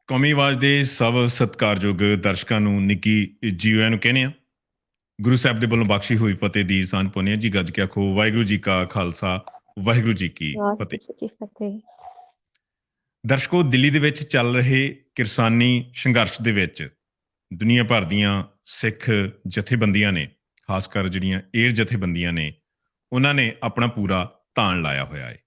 ਕੌਮੀ ਆਵਾਜ਼ ਦੇ ਸਭ ਸਤਿਕਾਰਯੋਗ ਦਰਸ਼ਕਾਂ ਨੂੰ ਨਿੱਘੀ ਜੀਓ ਆਇਆਂ ਨੂੰ ਕਹਿੰਦੇ ਆ। ਗੁਰੂ ਸਾਹਿਬ ਦੇ ਵੱਲੋਂ ਬਖਸ਼ੀ ਹੋਈ ਫਤਿਹ ਦੀ ਸਾਂਝ ਪਾਉਂਦੇ ਹਾਂ ਜੀ। ਗੱਜ ਕੇ ਆਖੋ ਵਾਹਿਗੁਰੂ ਜੀ ਕਾ ਖਾਲਸਾ, ਵਾਹਿਗੁਰੂ ਜੀ ਕੀ ਫਤਿਹ। ਵਾਹਿਗੁਰੂ ਜੀ ਕੀ ਫਤਿਹ। ਦਰਸ਼ਕੋ, ਦਿੱਲੀ ਦੇ ਵਿੱਚ ਚੱਲ ਰਹੇ ਕਿਰਸਾਨੀ ਸੰਘਰਸ਼ ਦੇ ਵਿੱਚ ਦੁਨੀਆ ਭਰ ਦੀਆਂ ਸਿੱਖ ਜਥੇਬੰਦੀਆਂ ਨੇ, ਖਾਸ ਕਰ ਜਿਹੜੀਆਂ ਏਰ ਜਥੇਬੰਦੀਆਂ ਨੇ, ਉਹਨਾਂ ਨੇ ਆਪਣਾ ਪੂਰਾ ਧਾਨ ਲਾਇਆ ਹੋਇਆ ਹੈ।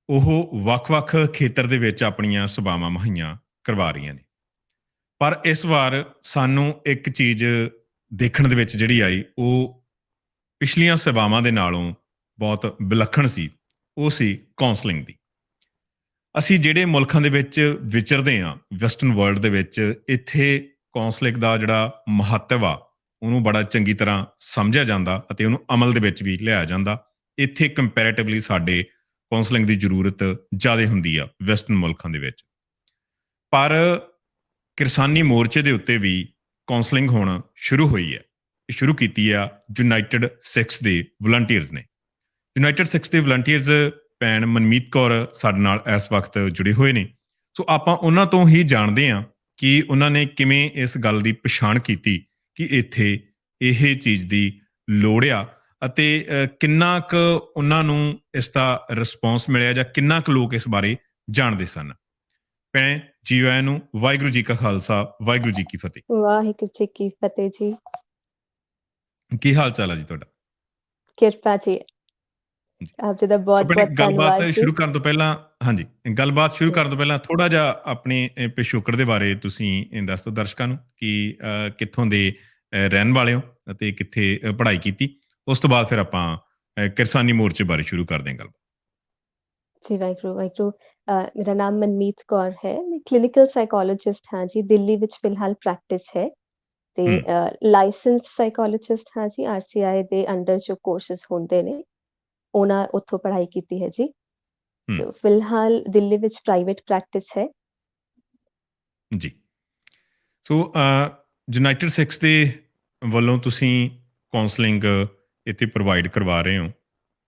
ਉਹ ਵੱਖ-ਵੱਖ ਖੇਤਰ ਦੇ ਵਿੱਚ ਆਪਣੀਆਂ ਸਭਾਵਾਂ ਮੁਹੱਈਆ ਕਰਵਾ ਰਹੀਆਂ ਨੇ। ਪਰ ਇਸ ਵਾਰ ਸਾਨੂੰ ਇੱਕ ਚੀਜ਼ ਦੇਖਣ ਦੇ ਵਿੱਚ ਜਿਹੜੀ ਆਈ, ਉਹ ਪਿਛਲੀਆਂ ਸਭਾਵਾਂ ਦੇ ਨਾਲੋਂ ਬਹੁਤ ਵਿਲੱਖਣ ਸੀ। ਉਹ ਸੀ ਕੌਂਸਲਿੰਗ ਦੀ। ਅਸੀਂ ਜਿਹੜੇ ਮੁਲਕਾਂ ਦੇ ਵਿੱਚ ਵਿਚਰਦੇ ਹਾਂ, ਵੈਸਟਰਨ ਵਰਲਡ ਦੇ ਵਿੱਚ, ਇੱਥੇ ਕੌਂਸਲਿੰਗ ਦਾ ਜਿਹੜਾ ਮਹੱਤਵ ਆ, ਉਹਨੂੰ ਬੜਾ ਚੰਗੀ ਤਰ੍ਹਾਂ ਸਮਝਿਆ ਜਾਂਦਾ ਅਤੇ ਉਹਨੂੰ ਅਮਲ ਦੇ ਵਿੱਚ ਵੀ ਲਿਆਇਆ ਜਾਂਦਾ। ਇੱਥੇ ਕੰਪੈਰੇਟਿਵਲੀ ਸਾਡੇ ਕੌਂਸਲਿੰਗ ਦੀ ਜ਼ਰੂਰਤ ਜ਼ਿਆਦਾ ਹੁੰਦੀ ਆ ਵੈਸਟਰਨ ਮੁਲਕਾਂ ਦੇ ਵਿੱਚ। ਪਰ ਕਿਰਸਾਨੀ ਮੋਰਚੇ ਦੇ ਉੱਤੇ ਵੀ ਕੌਂਸਲਿੰਗ ਹੁਣ ਸ਼ੁਰੂ ਹੋਈ ਹੈ। ਇਹ ਸ਼ੁਰੂ ਕੀਤੀ ਆ ਯੂਨਾਈਟਿਡ ਸਿੱਖਸ ਦੇ ਵਲੰਟੀਅਰਸ ਨੇ। ਯੂਨਾਈਟਿਡ ਸਿੱਖਸ ਦੇ ਵਲੰਟੀਅਰਸ ਭੈਣ ਮਨਮੀਤ ਕੌਰ ਸਾਡੇ ਨਾਲ ਇਸ ਵਕਤ ਜੁੜੇ ਹੋਏ ਨੇ। ਸੋ ਆਪਾਂ ਉਹਨਾਂ ਤੋਂ ਹੀ ਜਾਣਦੇ ਹਾਂ ਕਿ ਉਹਨਾਂ ਨੇ ਕਿਵੇਂ ਇਸ ਗੱਲ ਦੀ ਪਛਾਣ ਕੀਤੀ ਕਿ ਇੱਥੇ ਇਹ ਚੀਜ਼ ਦੀ ਲੋੜ ਆ, ਅਤੇ ਕਿੰਨਾ ਕੁ ਉਹਨਾਂ ਨੂੰ ਇਸ ਦਾ ਰਿਸਪੌਂਸ ਮਿਲਿਆ ਜਾਂ ਕਿੰਨਾ ਕੁ ਲੋਕ ਇਸ ਬਾਰੇ ਜਾਣਦੇ ਸਨ। ਭੈਣੇ ਜੀ ਆਇਆਂ ਨੂੰ, ਵਾਹਿਗੁਰੂ ਜੀ ਕਾ ਖਾਲਸਾ, ਵਾਹਿਗੁਰੂ ਜੀ ਕੀ ਫਤਿਹ। ਵਾਹਿਗੁਰੂ ਜੀ ਕੀ ਫਤਿਹ ਜੀ। ਕੀ ਹਾਲ ਚਾਲ ਆ ਜੀ ਤੁਹਾਡਾ? ਕਿਰਪਾ ਜੀ। ਆਪ ਜੀ ਦਾ ਬਹੁਤ ਬਹੁਤ ਗੱਲਬਾਤ ਧੰਨਵਾਦ। ਸ਼ੁਰੂ ਕਰਨ ਤੋਂ ਪਹਿਲਾਂ, ਹਾਂਜੀ, ਗੱਲਬਾਤ ਸ਼ੁਰੂ ਕਰਨ ਤੋਂ ਪਹਿਲਾਂ ਥੋੜਾ ਜਿਹਾ ਆਪਣੇ ਪਿਛੋਕੜ ਦੇ ਬਾਰੇ ਤੁਸੀਂ ਦੱਸ ਦਿਓ ਦਰਸ਼ਕਾਂ ਨੂੰ ਕਿ ਕਿੱਥੋਂ ਦੇ ਰਹਿਣ ਵਾਲੇ ਹੋ ਅਤੇ ਕਿੱਥੇ ਪੜ੍ਹਾਈ ਕੀਤੀ। ਉਸ ਤੋਂ ਬਾਅਦ ਫਿਰ ਆਪਾਂ ਕਿਰਸਾਨੀ ਮੋਰਚੇ ਬਾਰੇ ਸ਼ੁਰੂ ਕਰਦੇ ਹਾਂ ਗੱਲ। ਜੀ ਵਾਹਿਗੁਰੂ ਵਾਹਿਗੁਰੂ। ਮੇਰਾ ਨਾਮ ਮਨਮੀਤ ਕੌਰ ਹੈ। ਮੈਂ ਕਲੀਨਿਕਲ ਸਾਈਕੋਲੋਜਿਸਟ ਹਾਂ ਜੀ। ਦਿੱਲੀ ਵਿੱਚ ਫਿਲਹਾਲ ਪ੍ਰੈਕਟਿਸ ਹੈ ਤੇ ਲਾਇਸੈਂਸ ਸਾਈਕੋਲੋਜਿਸਟ ਹਾਂ ਜੀ। RCI ਦੇ ਅੰਡਰ ਜੋ ਕੋਰਸਿਸ ਹੁੰਦੇ ਨੇ ਉਹਨਾਂ ਉੱਥੋਂ ਪੜ੍ਹਾਈ ਕੀਤੀ ਹੈ ਜੀ। ਫਿਲਹਾਲ ਦਿੱਲੀ ਵਿੱਚ ਪ੍ਰਾਈਵੇਟ ਪ੍ਰੈਕਟਿਸ ਹੈ ਜੀ। ਸੋ ਯੂਨਾਈਟਿਡ ਸਿੱਖਸ ਦੇ ਵੱਲੋਂ ਤੁਸੀਂ ਕੌਂਸਲਿੰਗ ਇੱਥੇ ਪ੍ਰੋਵਾਈਡ ਕਰਵਾ ਰਹੇ ਹੋ।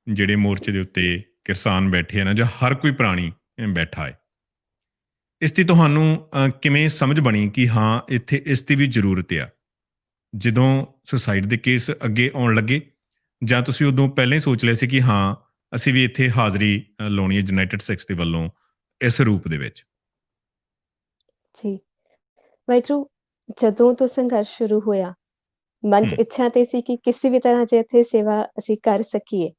ਜਿਹੜੇ ਮੋਰਚੇ ਦੇ ਉੱਤੇ ਕਿਸਾਨ ਬੈਠੇ ਆ ਨਾ, ਜਾਂ ਹਰ ਕੋਈ ਪ੍ਰਾਣੀ ਬੈਠਾ ਹੈ, ਇਸ ਦੀ ਤੁਹਾਨੂੰ ਕਿਵੇਂ ਸਮਝ ਬਣੀ ਕਿ ਹਾਂ ਇੱਥੇ ਇਸ ਦੀ ਵੀ ਜ਼ਰੂਰਤ ਆ? ਜਦੋਂ ਸੁਸਾਈਡ ਦੇ ਕੇਸ ਅੱਗੇ ਆਉਣ ਲੱਗੇ, ਜਾਂ ਤੁਸੀਂ ਉਦੋਂ ਪਹਿਲਾਂ ਹੀ ਸੋਚ ਲਿਆ ਸੀ ਕਿ ਹਾਂ ਅਸੀਂ ਵੀ ਇੱਥੇ ਹਾਜ਼ਰੀ ਲਾਉਣੀ ਹੈ ਯੂਨਾਈਟਿਡ ਸਿੱਖਸ ਦੇ ਵੱਲੋਂ ਇਸ ਰੂਪ ਦੇ ਵਿੱਚ? ਜੀ ਵਾਹਿਗੁਰੂ, ਜਦੋਂ ਤੋਂ ਸੰਘਰਸ਼ ਸ਼ੁਰੂ ਹੋਇਆ, ਮਨ 'ਚ ਇੱਛਾ ਤੇ ਸੀ ਕਿ ਕਿਸੇ ਵੀ ਤਰ੍ਹਾਂ 'ਚ ਇੱਥੇ ਸੇਵਾ ਅਸੀਂ ਕਰ ਸਕੀਏ,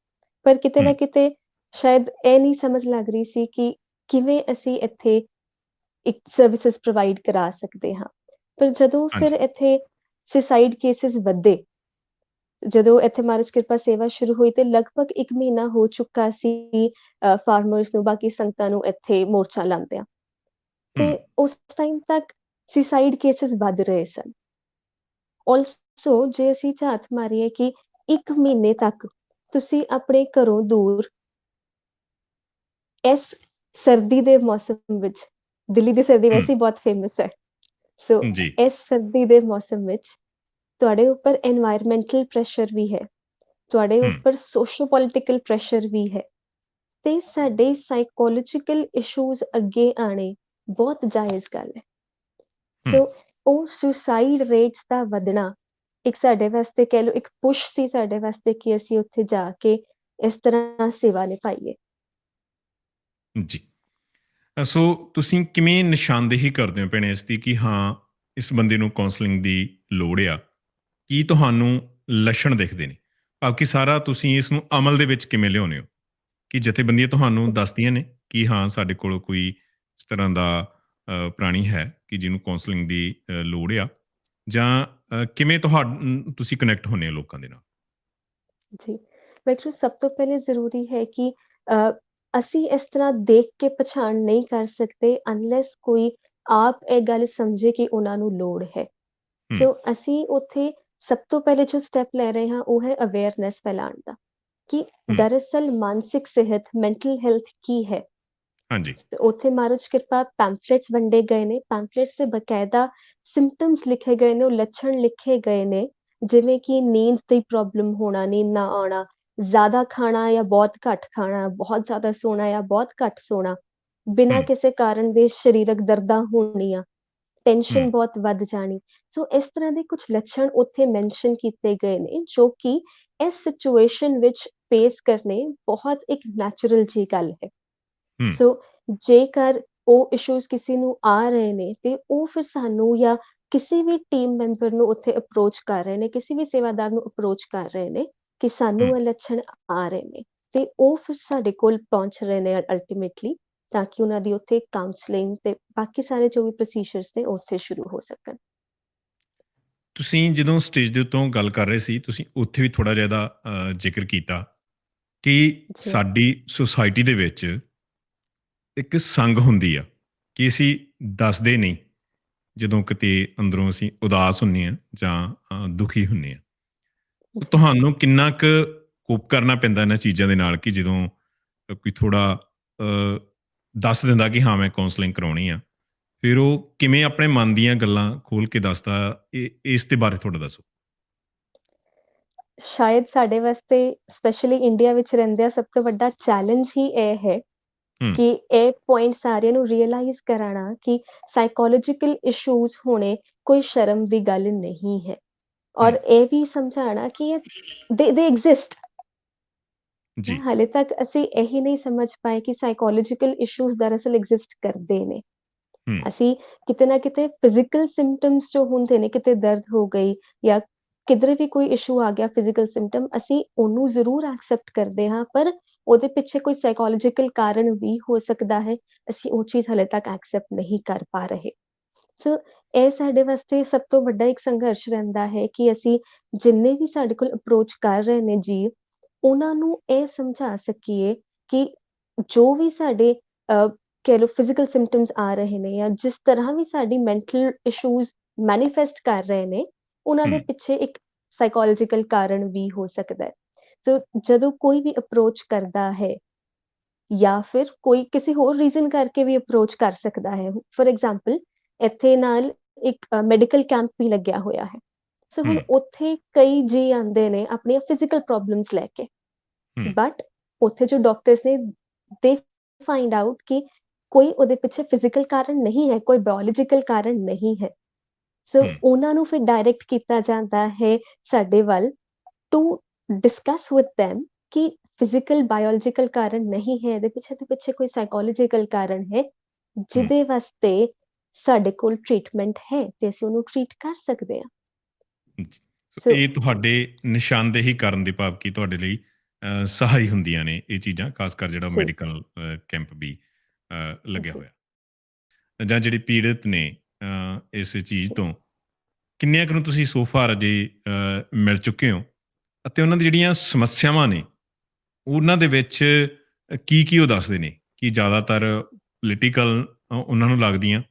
ਪਰ ਕਿਤੇ ਨਾ ਕਿਤੇ ਸ਼ਾਇਦ ਇਹ ਨਹੀਂ ਸਮਝ ਲੱਗ ਰਹੀ ਸੀ ਕਿ ਕਿਵੇਂ ਅਸੀਂ ਇੱਥੇ ਇੱਕ ਸਰਵਿਸਿਜ਼ ਪ੍ਰੋਵਾਈਡ ਕਰਾ ਸਕਦੇ ਹਾਂ। ਪਰ ਜਦੋਂ ਫਿਰ ਇੱਥੇ ਸੁਸਾਈਡ ਕੇਸਿਸ ਵਧੇ, ਜਦੋਂ ਇੱਥੇ ਮਹਾਰਾਜ ਕਿਰਪਾ ਸੇਵਾ ਸ਼ੁਰੂ ਹੋਈ, ਤੇ ਲਗਭਗ 1 ਮਹੀਨਾ ਹੋ ਚੁੱਕਾ ਸੀ ਫਾਰਮਰਸ ਨੂੰ, ਬਾਕੀ ਸੰਗਤਾਂ ਨੂੰ ਇੱਥੇ ਮੋਰਚਾ ਲਾਉਂਦਿਆਂ, ਤੇ ਉਸ ਟਾਈਮ ਤੱਕ ਸੁਸਾਈਡ ਕੇਸਿਸ ਵੱਧ ਰਹੇ ਸਨ। ਆਲਸੋ ਜੇ ਅਸੀਂ ਝਾਤ ਮਾਰੀਏ ਕਿ 1 ਮਹੀਨੇ ਤੱਕ ਤੁਸੀਂ ਆਪਣੇ ਘਰੋਂ ਦੂਰ, ਇਸ ਸਰਦੀ ਦੇ ਮੌਸਮ ਵਿੱਚ, ਦਿੱਲੀ ਦੀ ਸਰਦੀ ਵੈਸੇ ਹੀ ਬਹੁਤ ਫੇਮਸ ਹੈ, ਸੋ ਇਸ ਸਰਦੀ ਦੇ ਮੌਸਮ ਵਿੱਚ ਤੁਹਾਡੇ ਉੱਪਰ ਐਨਵਾਇਰਮੈਂਟਲ ਪ੍ਰੈਸ਼ਰ ਵੀ ਹੈ, ਤੁਹਾਡੇ ਉੱਪਰ ਸੋਸ਼ੋ ਪੋਲੀਟੀਕਲ ਪ੍ਰੈਸ਼ਰ ਵੀ ਹੈ, ਤੇ ਸਾਡੇ ਸਾਈਕੋਲੋਜੀਕਲ ਇਸ਼ੂਜ਼ ਅੱਗੇ ਆਣੇ ਬਹੁਤ ਜਾਇਜ਼ ਗੱਲ ਹੈ। ਸੋ ਉਹ ਸੁਸਾਈਡ ਰੇਟਸ ਦਾ ਵਧਣਾ ਇੱਕ ਸਾਡੇ ਵਾਸਤੇ ਕਹਿ ਲਓ ਇੱਕ ਪੁਸ਼ ਸੀ ਸਾਡੇ ਵਾਸਤੇ ਕਿ ਅਸੀਂ ਉੱਥੇ ਜਾ ਕੇ ਇਸ ਤਰ੍ਹਾਂ ਸੇਵਾ ਨਿਭਾਈਏ। ਜੀ। ਸੋ ਤੁਸੀਂ ਕਿਵੇਂ ਨਿਸ਼ਾਨਦੇਹੀ ਕਰਦੇ ਹੋ ਭੈਣੇ ਇਸ ਦੀ ਕਿ ਹਾਂ ਇਸ ਬੰਦੇ ਨੂੰ ਕੌਂਸਲਿੰਗ ਦੀ ਲੋੜ ਆ? ਕੀ ਤੁਹਾਨੂੰ ਲੱਛਣ ਦਿਖਦੇ ਨੇ? ਭਾਵ ਕਿ ਸਾਰਾ ਤੁਸੀਂ ਇਸ ਨੂੰ ਅਮਲ ਦੇ ਵਿੱਚ ਕਿਵੇਂ ਲਿਆਉਂਦੇ ਹੋ? ਕਿ ਜਥੇਬੰਦੀਆਂ ਤੁਹਾਨੂੰ ਦੱਸਦੀਆਂ ਨੇ ਕਿ ਹਾਂ ਸਾਡੇ ਕੋਲ ਕੋਈ ਇਸ ਤਰ੍ਹਾਂ ਦਾ ਪ੍ਰਾਣੀ ਹੈ ਕਿ ਜਿਹਨੂੰ ਕੌਂਸਲਿੰਗ ਦੀ ਲੋੜ ਆ, ਜਾਂ ਕਿਵੇਂ ਤੁਸੀਂ ਕਨੈਕਟ ਹੁੰਦੇ ਹੋ ਲੋਕਾਂ ਦੇ ਨਾਲ? ਜੀ ਵੈਸੇ ਸਭ ਤੋਂ ਪਹਿਲੇ ਜ਼ਰੂਰੀ ਹੈ ਕਿ ਅਸੀਂ ਇਸ ਤਰ੍ਹਾਂ ਦੇਖ ਕੇ ਪਛਾਣ ਨਹੀਂ ਕਰ ਸਕਦੇ ਅਨਲੈਸ ਕੋਈ ਆਪ ਇਹ ਗੱਲ ਸਮਝੇ ਕਿ ਉਹਨਾਂ ਨੂੰ ਲੋੜ ਹੈ। ਸੋ ਅਸੀਂ ਉੱਥੇ ਸਭ ਤੋਂ ਪਹਿਲੇ ਜੋ ਸਟੈਪ ਲੈ ਰਹੇ ਹਾਂ ਉਹ ਹੈ ਅਵੇਅਰਨੈਸ ਫੈਲਾਉਣ ਦਾ, ਕਿ ਦਰਅਸਲ ਮਾਨਸਿਕ ਸਿਹਤ, ਮੈਂਟਲ ਹੈਲਥ ਕੀ ਹੈ। ਉੱਥੇ ਮਹਾਰਾਜ ਕਿਰਪਾ ਪੈਂਫਲੇਟਸ ਵੰਡੇ ਗਏ ਨੇ, ਪੈਂਫਲੇਟਸ ਤੇ ਬਕਾਇਦਾ ਸਿੰਪਟਮਸ ਲਿਖੇ ਗਏ ਨੇ, ਉਹ ਲੱਛਣ ਲਿਖੇ ਗਏ ਨੇ, ਜਿਵੇਂ ਕਿ ਨੀਂਦ ਦੀ ਪ੍ਰੋਬਲਮ ਹੋਣਾ, ਨੀਂਦ ਨਾ ਆਉਣਾ, ਜ਼ਿਆਦਾ ਖਾਣਾ ਜਾਂ ਬਹੁਤ ਘੱਟ ਖਾਣਾ, ਬਹੁਤ ਜ਼ਿਆਦਾ ਸੋਣਾ ਜਾਂ ਬਹੁਤ ਘੱਟ ਸੋਣਾ, ਬਿਨਾਂ ਹੂੰ, ਕਿਸੇ ਕਾਰਨ ਦੇ ਸਰੀਰਕ ਦਰਦਾਂ ਹੋਣੀਆਂ, ਹੂੰ, ਟੈਨਸ਼ਨ ਬਹੁਤ ਵੱਧ ਜਾਣੀ। ਸੋ ਇਸ ਤਰ੍ਹਾਂ ਦੇ ਕੁਝ ਲੱਛਣ ਉੱਥੇ ਮੈਂਸ਼ਨ ਕੀਤੇ ਗਏ ਨੇ, ਜੋ ਕਿ ਇਸ ਸਿਚੁਏਸ਼ਨ ਵਿੱਚ ਫੇਸ ਕਰਨੇ ਬਹੁਤ ਇੱਕ ਨੈਚੁਰਲ ਜਿਹੀ ਗੱਲ ਹੈ। ਹੂੰ, ਸੋ ਜੇਕਰ ਉਹ ਇਸ਼ੂਜ਼ ਕਿਸੇ ਨੂੰ ਆ ਰਹੇ ਨੇ ਤੇ ਉਹ ਫਿਰ ਸਾਨੂੰ ਜਾਂ ਕਿਸੇ ਵੀ ਟੀਮ ਮੈਂਬਰ ਨੂੰ ਉੱਥੇ ਅਪਰੋਚ ਕਰ ਰਹੇ ਨੇ, ਕਿਸੇ ਵੀ ਸੇਵਾਦਾਰ ਨੂੰ ਅਪਰੋਚ ਕਰ ਰਹੇ ਨੇ ਕਿ ਸਾਨੂੰ ਹੂੰ। ਇਹ ਲੱਛਣ ਆ ਰਹੇ ਨੇ ਤੇ ਉਹ ਫਿਰ ਸਾਡੇ ਕੋਲ ਪਹੁੰਚ ਰਹੇ ਨੇ ਅਲਟੀਮੇਟਲੀ, ਤਾਂ ਕਿ ਉਹਨਾਂ ਦੀ ਉੱਥੇ ਕਾਉਂਸਲਿੰਗ ਤੇ ਬਾਕੀ ਸਾਰੇ ਜੋ ਵੀ ਪ੍ਰੋਸੀਜਰਸ ਨੇ ਉਹ ਉੱਥੇ ਸ਼ੁਰੂ ਹੋ ਸਕਣ। ਤੁਸੀਂ ਜਦੋਂ ਸਟੇਜ ਦੇ ਉੱਤੋਂ ਗੱਲ ਕਰ ਰਹੇ ਸੀ, ਤੁਸੀਂ ਉੱਥੇ ਵੀ ਥੋੜ੍ਹਾ ਜਿਹਾ ਇਹਦਾ ਜ਼ਿਕਰ ਕੀਤਾ ਕਿ ਜੀ, ਸਾਡੀ ਸੁਸਾਇਟੀ ਦੇ ਵਿੱਚ ਇੱਕ ਸੰਗ ਹੁੰਦੀ ਆ ਕਿ ਅਸੀਂ ਦੱਸਦੇ ਨਹੀਂ ਜਦੋਂ ਕਿਤੇ ਅੰਦਰੋਂ ਅਸੀਂ ਉਦਾਸ ਹੁੰਦੇ ਹਾਂ ਜਾਂ ਦੁਖੀ ਹੁੰਦੇ ਹਾਂ। ਸੋ ਜੀ। ਤੁਹਾਨੂੰ ਕਿੰਨਾ ਕੁ ਕੋਪ ਕਰਨਾ ਪੈਂਦਾ ਇਹਨਾਂ ਚੀਜ਼ਾਂ ਦੇ ਨਾਲ ਕਿ ਜਦੋਂ ਕੋਈ ਥੋੜ੍ਹਾ ਦੱਸ ਦਿੰਦਾ ਕਿ ਹਾਂ ਮੈਂ ਕਾਉਂਸਲਿੰਗ ਕਰਾਉਣੀ ਆ, ਫਿਰ ਉਹ ਕਿਵੇਂ ਆਪਣੇ ਮਨ ਦੀਆਂ ਗੱਲਾਂ ਖੋਲ ਕੇ ਦੱਸਦਾ, ਇਸ ਦੇ ਬਾਰੇ ਥੋੜ੍ਹਾ ਦੱਸੋ? ਸ਼ਾਇਦ ਸਾਡੇ ਵਾਸਤੇ ਸਪੈਸ਼ਲੀ ਇੰਡੀਆ ਵਿੱਚ ਰਹਿੰਦਿਆਂ ਸਭ ਤੋਂ ਵੱਡਾ ਚੈਲੰਜ ਹੀ ਇਹ ਹੈ ਹੂੰ, ਕਿ ਇਹ ਪੁਆਇੰਟ ਸਾਰਿਆਂ ਨੂੰ ਰਿਅਲਾਈਜ਼ ਕਰਾਉਣਾ ਕਿ ਸਾਈਕੋਲੋਜੀਕਲ ਇਸ਼ੂਜ਼ ਹੋਣੇ ਕੋਈ ਸ਼ਰਮ ਦੀ ਗੱਲ ਨਹੀਂ ਹੈ, ਹੂੰ, ਔਰ ਇਹ ਵੀ ਸਮਝਾਉਣਾ ਕਿ ਇਹ ਦੇ ਐਗਜ਼ਿਸਟ। ਜੀ, ਹਾਲੇ ਤੱਕ ਅਸੀਂ ਇਹੀ ਨਹੀਂ ਸਮਝ ਪਾਏ ਕਿ ਸਾਈਕੋਲੋਜੀਕਲ ਇਸ਼ੂਜ਼ ਦਰਅਸਲ ਐਗਜ਼ਿਸਟ ਕਰਦੇ ਨੇ। ਹੂੰ, ਅਸੀਂ ਕਿਤੇ ਨਾ ਕਿਤੇ ਫਿਜ਼ੀਕਲ ਸਿੰਪਟਮਸ ਜੋ ਹੁੰਦੇ ਨੇ, ਕਿਤੇ ਦਰਦ ਹੋ ਗਈ ਜਾਂ ਕਿਧਰੇ ਵੀ ਕੋਈ ਇਸ਼ੂ ਆ ਗਿਆ ਫਿਜ਼ੀਕਲ ਸਿੰਪਟਮ, ਅਸੀਂ ਉਹਨੂੰ ਜ਼ਰੂਰ ਐਕਸੈਪਟ ਕਰਦੇ ਹਾਂ, ਪਰ ਉਹਦੇ ਪਿੱਛੇ ਕੋਈ ਸਾਈਕੋਲੋਜੀਕਲ ਕਾਰਨ ਵੀ ਹੋ ਸਕਦਾ ਹੈ। ਅਸੀਂ ਉਹ ਚੀਜ਼ ਹਾਲੇ ਤੱਕ ਐਕਸੈਪਟ ਨਹੀਂ ਕਰ ਪਾ ਰਹੇ। ਸੋ ਇਹ ਸਾਡੇ ਵਾਸਤੇ ਸਭ ਤੋਂ ਵੱਡਾ ਇੱਕ ਸੰਘਰਸ਼ ਰਹਿੰਦਾ ਹੈ ਕਿ ਅਸੀਂ ਜਿੰਨੇ ਵੀ ਸਾਡੇ ਕੋਲ ਅਪਰੋਚ ਕਰ ਰਹੇ ਨੇ ਜੀ, ਉਹਨਾਂ ਨੂੰ ਇਹ ਸਮਝਾ ਸਕੀਏ ਕਿ ਜੋ ਵੀ ਸਾਡੇ ਕਹਿ ਲਓ ਫਿਜ਼ੀਕਲ ਸਿੰਪਟਮਸ ਆ ਰਹੇ ਨੇ ਜਾਂ ਜਿਸ ਤਰ੍ਹਾਂ ਵੀ ਸਾਡੀ ਮੈਂਟਲ ਇਸ਼ੂਜ਼ ਮੈਨੀਫੈਸਟ ਕਰ ਰਹੇ ਨੇ, ਉਹਨਾਂ ਹੂੰ, ਦੇ ਪਿੱਛੇ ਇੱਕ ਸਾਈਕੋਲੋਜੀਕਲ ਕਾਰਨ ਵੀ ਹੋ ਸਕਦਾ ਹੈ। ਸੋ ਜਦੋਂ ਕੋਈ ਵੀ ਅਪਰੋਚ ਕਰਦਾ ਹੈ ਜਾਂ ਫਿਰ ਕੋਈ ਕਿਸੇ ਹੋਰ ਰੀਜ਼ਨ ਕਰਕੇ ਵੀ ਅਪਰੋਚ ਕਰ ਸਕਦਾ ਹੈ। ਫॉर ਐਗਜ਼ਾਮਪਲ ਇੱਥੇ ਨਾਲ ਇੱਕ ਮੈਡੀਕਲ ਕੈਂਪ ਵੀ ਲੱਗਿਆ ਹੋਇਆ ਹੈ। ਸੋ ਹੂੰ, ਹੁਣ ਉੱਥੇ ਕਈ ਜੀ ਆਉਂਦੇ ਨੇ ਆਪਣੀਆਂ ਫਿਜ਼ੀਕਲ ਪ੍ਰੋਬਲਮਸ ਲੈ ਕੇ, ਹੂੰ, ਬਟ ਉੱਥੇ ਜੋ ਡਾਕਟਰਸ ਨੇ ਦੇ ਫਾਈਂਡ ਆਊਟ ਕਿ ਕੋਈ ਉਹਦੇ ਪਿੱਛੇ ਫਿਜ਼ੀਕਲ ਕਾਰਨ ਨਹੀਂ ਹੈ, ਕੋਈ ਬਾਇਓਲੋਜੀਕਲ ਕਾਰਨ ਨਹੀਂ ਹੈ। ਸੋ ਹੂੰ, ਉਹਨਾਂ ਨੂੰ ਫਿਰ ਡਾਇਰੈਕਟ ਕੀਤਾ ਜਾਂਦਾ ਹੈ ਸਾਡੇ ਵੱਲ ਟੂ ਡਿਸਕਸ ਵਿਦ them ਕਿ ਫਿਜ਼ੀਕਲ ਬਾਇਓਲੋਜੀਕਲ ਕਾਰਨ ਨਹੀਂ ਹੈ, ਇਹਦੇ ਪਿੱਛੇ ਕੋਈ ਸਾਈਕੋਲੋਜੀਕਲ ਕਾਰਨ ਹੈ ਹੂੰ। ਜਿਹਦੇ ਵਾਸਤੇ ਸਾਡੇ ਕੋਲ ਟ੍ਰੀਟਮੈਂਟ ਹੈ ਤੇ ਅਸੀਂ ਉਹਨੂੰ ਟ੍ਰੀਟ ਕਰ ਸਕਦੇ ਹਾਂ। ਜੀ। ਸੋ ਸੋ ਇਹ ਤੁਹਾਡੇ ਨਿਸ਼ਾਨਦੇਹੀ ਕਰਨ ਦੇ ਭਾਵ ਕਿ ਤੁਹਾਡੇ ਲਈ ਸਹਾਈ ਹੁੰਦੀਆਂ ਨੇ ਇਹ ਚੀਜ਼ਾਂ, ਖਾਸ ਕਰ ਜਿਹੜਾ ਜੀ, ਮੈਡੀਕਲ ਕੈਂਪ ਵੀ ਲੱਗਿਆ ਜੀ, ਹੋਇਆ, ਜਾਂ ਜਿਹੜੇ ਪੀੜਤ ਨੇ ਇਸ ਚੀਜ਼ ਤੋਂ, ਕਿੰਨਿਆਂ ਕੁ ਨੂੰ ਤੁਸੀਂ ਸੋ ਫਾਰ ਅਜੇ ਮਿਲ ਚੁੱਕੇ ਹੋ ਅਤੇ ਉਹਨਾਂ ਦੀ ਜਿਹੜੀਆਂ ਸਮੱਸਿਆਵਾਂ ਨੇ ਉਹਨਾਂ ਦੇ ਵਿੱਚ ਕੀ ਉਹ ਦੱਸਦੇ ਨੇ ਕਿ ਜ਼ਿਆਦਾਤਰ ਪੋਲੀਟੀਕਲ ਉਹਨਾਂ ਨੂੰ ਲੱਗਦੀਆਂ,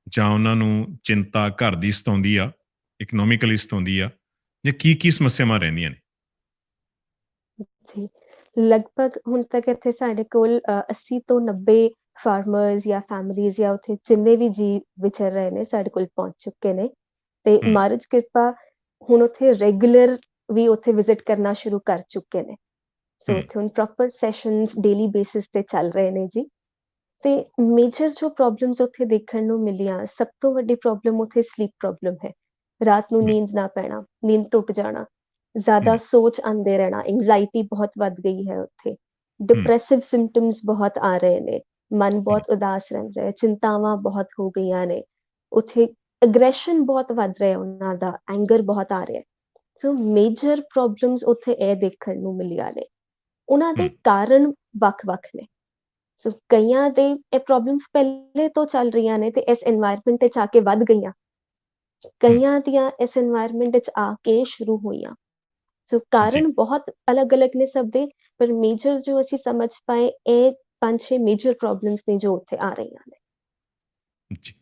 ਜਾਂ ਉਹਨਾਂ ਨੂੰ ਚਿੰਤਾ ਘਰ ਦੀ ਸਤਾਉਂਦੀ ਆ, ਇਕਨੋਮਿਕਲੀ ਸਤਾਉਂਦੀ ਆ, ਜਾਂ ਕੀ ਸਮੱਸਿਆਵਾਂ ਰਹਿੰਦੀਆਂ ਨੇ? ਜੀ। ਲਗਭਗ ਹੁਣ ਤੱਕ ਇੱਥੇ ਸਾਡੇ ਕੋਲ 80 ਤੋਂ 90 ਫਾਰਮਰਸ ਜਾਂ ਫੈਮਿਲੀਜ਼ ਜਾਂ ਉੱਥੇ ਜਿੰਨੇ ਵੀ ਜੀ ਵਿਚਰ ਰਹੇ ਨੇ ਸਾਡੇ ਕੋਲ ਪਹੁੰਚ ਚੁੱਕੇ ਨੇ ਤੇ ਹੂੰ, ਮਹਾਰਾਜ ਕਿਰਪਾ ਹੁਣ ਉੱਥੇ ਰੈਗੂਲਰ ਵੀ ਉੱਥੇ ਵਿਜ਼ਿਟ ਕਰਨਾ ਸ਼ੁਰੂ ਕਰ ਚੁੱਕੇ ਨੇ। ਸੋ ਹੂੰ, ਉੱਥੇ ਹੁਣ ਪ੍ਰੋਪਰ ਸੈਸ਼ਨਸ ਡੇਲੀ ਬੇਸਿਸ ਤੇ ਚੱਲ ਰਹੇ ਨੇ ਜੀ। ਤੇ ਮੇਜਰ ਜੋ ਪ੍ਰੋਬਲਮਸ ਉੱਥੇ ਦੇਖਣ ਨੂੰ ਮਿਲੀਆਂ, ਸਭ ਤੋਂ ਵੱਡੀ ਪ੍ਰੋਬਲਮ ਉੱਥੇ ਸਲੀਪ ਪ੍ਰੋਬਲਮ ਹੈ। ਰਾਤ ਨੂੰ ਹੂੰ, ਨੀਂਦ ਨਾ ਪੈਣਾ, ਨੀਂਦ ਟੁੱਟ ਜਾਣਾ, ਜ਼ਿਆਦਾ ਹੂੰ, ਸੋਚ ਆਉਂਦੇ ਰਹਿਣਾ, ਐਂਗਜ਼ਾਇਟੀ ਬਹੁਤ ਵੱਧ ਗਈ ਹੈ ਉੱਥੇ। ਹੂੰ, ਡਿਪਰੈਸਿਵ ਸਿੰਪਟਮਸ ਬਹੁਤ ਆ ਰਹੇ ਨੇ, ਮਨ ਹੂੰ, ਬਹੁਤ ਉਦਾਸ ਰਹਿੰਦਾ ਹੈ, ਚਿੰਤਾਵਾਂ ਬਹੁਤ ਹੋ ਗਈਆਂ ਨੇ। ਉੱਥੇ ਐਗਰੈਸ਼ਨ ਬਹੁਤ ਵੱਧ ਰਿਹਾ ਉਹਨਾਂ ਦਾ, ਐਂਗਰ ਬਹੁਤ ਆ ਰਿਹਾ। ਸੋ ਮੇਜਰ ਪ੍ਰੋਬਲਮਸ ਉੱਥੇ ਇਹ ਦੇਖਣ ਨੂੰ ਮਿਲੀਆਂ ਨੇ। ਉਹਨਾਂ ਹੂੰ, ਦੇ ਕਾਰਨ ਵੱਖ-ਵੱਖ ਨੇ। ਸੋ ਕਈਆਂ ਦੇ ਇਹ ਪ੍ਰੋਬਲਮਸ ਪਹਿਲੇ ਤੋਂ ਚੱਲ ਰਹੀਆਂ ਨੇ ਤੇ ਇਸ এনवायरमेंट ਵਿੱਚ ਆ ਕੇ ਵੱਧ ਗਈਆਂ। ਹੂੰ, ਕਈਆਂ ਦੀਆਂ ਇਸ এনवायरमेंट ਵਿੱਚ ਆ ਕੇ ਸ਼ੁਰੂ ਹੋਈਆਂ। ਸੋ ਜੀ, ਕਾਰਨ ਬਹੁਤ ਅਲੱਗ-ਅਲੱਗ ਨੇ ਸਭ ਦੇ, ਪਰ ਮੇਜਰ ਜੋ ਅਸੀਂ ਸਮਝ ਪਾਏ ਇਹ 5-6 ਮੇਜਰ ਪ੍ਰੋਬਲਮਸ ਨੇ ਜੋ ਉੱਥੇ ਆ ਰਹੀਆਂ ਨੇ। ਜੀ।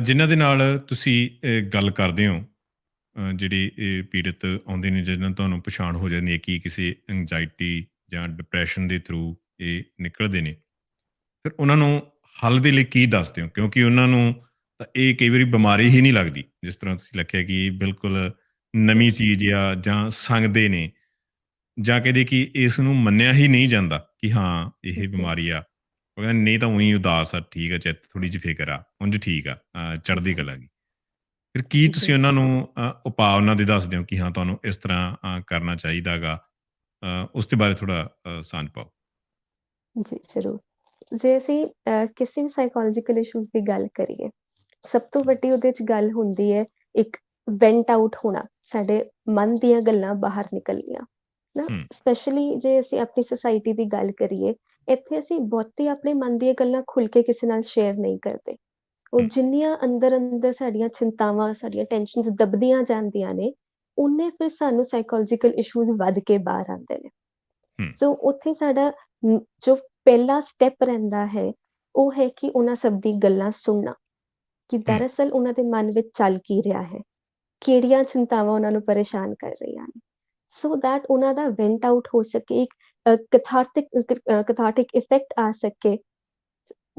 ਜਿਨ੍ਹਾਂ ਦੇ ਨਾਲ ਤੁਸੀਂ ਗੱਲ ਕਰਦੇ ਹੋ, ਜਿਹੜੇ ਇਹ ਪੀੜਤ ਆਉਂਦੇ ਨੇ, ਜਿਹਨਾਂ ਨੂੰ ਤੁਹਾਨੂੰ ਪਛਾਣ ਹੋ ਜਾਂਦੀ ਹੈ ਕਿ ਕਿਸੇ ਐਂਗਜ਼ਾਇਟੀ ਜਾਂ ਡਿਪਰੈਸ਼ਨ ਦੇ ਥਰੂ ਇਹ ਨਿਕਲਦੇ ਨੇ, ਫਿਰ ਉਹਨਾਂ ਨੂੰ ਹੱਲ ਦੇ ਲਈ ਕੀ ਦੱਸਦੇ ਹੋ? ਕਿਉਂਕਿ ਉਹਨਾਂ ਨੂੰ ਤਾਂ ਇਹ ਕਈ ਵਾਰੀ ਬਿਮਾਰੀ ਹੀ ਨਹੀਂ ਲੱਗਦੀ, ਜਿਸ ਤਰ੍ਹਾਂ ਤੁਸੀਂ ਲਿਖਿਆ ਕਿ ਇਹ ਬਿਲਕੁਲ ਨਵੀਂ ਚੀਜ਼ ਆ, ਜਾਂ ਸੰਗਦੇ ਨੇ, ਜਾਂ ਕਹਿੰਦੇ ਕਿ ਇਸ ਨੂੰ ਮੰਨਿਆ ਹੀ ਨਹੀਂ ਜਾਂਦਾ ਕਿ ਹਾਂ ਇਹ ਜੀ, ਬਿਮਾਰੀ ਆ, ਉਹ ਕਹਿੰਦਾ ਨਹੀਂ ਤਾਂ ਉਹੀ ਉਦਾਸ ਆ, ਠੀਕ ਆ, ਚਿੱਤ ਥੋੜੀ ਜਿਹੀ ਫਿਕਰ ਆ, ਉਂਝ ਠੀਕ ਆ, ਚੜ੍ਹਦੀ ਕਲਾ ਗਈ। ਫਿਰ ਕੀ ਤੁਸੀਂ ਜੀ, ਉਹਨਾਂ ਨੂੰ ਉਪਾਅ ਉਹਨਾਂ ਦੇ ਦੱਸਦੇ ਹੋ ਕਿ ਹਾਂ ਤੁਹਾਨੂੰ ਇਸ ਤਰ੍ਹਾਂ ਕਰਨਾ ਚਾਹੀਦਾ ਗਾ, ਉਸ ਦੇ ਬਾਰੇ ਥੋੜਾ ਸਾਂਝ ਪਾਓ। ਜੀ ਜ਼ਰੂਰ। ਜੇ ਅਸੀਂ ਕਿਸੇ ਵੀ ਸਾਈਕੋਲੋਜੀਕਲ ਇਸ਼ੂਜ਼ ਦੀ ਗੱਲ ਕਰੀਏ, ਸਭ ਤੋਂ ਵੱਡੀ ਉਹਦੇ 'ਚ ਗੱਲ ਹੁੰਦੀ ਹੈ ਇੱਕ ਵੈਂਟ ਆਊਟ ਹੋਣਾ, ਸਾਡੇ ਮਨ ਦੀਆਂ ਗੱਲਾਂ ਬਾਹਰ ਨਿਕਲਣੀਆਂ, ਨਾ। ਹੂੰ, ਸਪੈਸ਼ਲੀ ਜੇ ਅਸੀਂ ਆਪਣੀ ਸੁਸਾਇਟੀ ਦੀ ਗੱਲ ਕਰੀਏ, ਇੱਥੇ ਅਸੀਂ ਬਹੁਤੀ ਆਪਣੇ ਮਨ ਦੀਆਂ ਗੱਲਾਂ ਖੁੱਲ੍ਹ ਕੇ ਕਿਸੇ ਨਾਲ ਸ਼ੇਅਰ ਨਹੀਂ ਕਰਦੇ। ਉਹ ਹੂੰ, ਜਿੰਨੀਆਂ ਅੰਦਰ-ਅੰਦਰ ਸਾਡੀਆਂ ਚਿੰਤਾਵਾਂ, ਸਾਡੀਆਂ ਟੈਨਸ਼ਨਸ ਦਬਦੀਆਂ ਜਾਂਦੀਆਂ ਨੇ, ਓਨੇ ਫਿਰ ਸਾਨੂੰ ਸਾਈਕੋਲੋਜੀਕਲ ਇਸ਼ੂਜ਼ ਵੱਧ ਕੇ ਬਾਹਰ ਆਉਂਦੇ ਨੇ। ਹੂੰ, ਸੋ ਉੱਥੇ ਸਾਡਾ ਜੋ ਪਹਿਲਾ ਸਟੈਪ ਰਹਿੰਦਾ ਹੈ, ਉਹ ਹੈ ਕਿ ਉਹਨਾਂ ਸਭ ਦੀ ਗੱਲਾਂ ਸੁਣਨਾ, ਕਿ ਹੂੰ, ਦਰਅਸਲ ਉਹਨਾਂ ਦੇ ਮਨ ਵਿੱਚ ਚੱਲ ਕੀ ਰਿਹਾ ਹੈ, ਕਿਹੜੀਆਂ ਚਿੰਤਾਵਾਂ ਉਹਨਾਂ ਨੂੰ ਪਰੇਸ਼ਾਨ ਕਰ ਰਹੀਆਂ ਨੇ। ਸੋ ਦੈਟ ਉਹਨਾਂ ਦਾ ਵੈਂਟ ਆਊਟ ਹੋ ਸਕੇ, ਇੱਕ ਕੈਥਾਰਟਿਕ ਇਫੈਕਟ ਆ ਸਕੇ।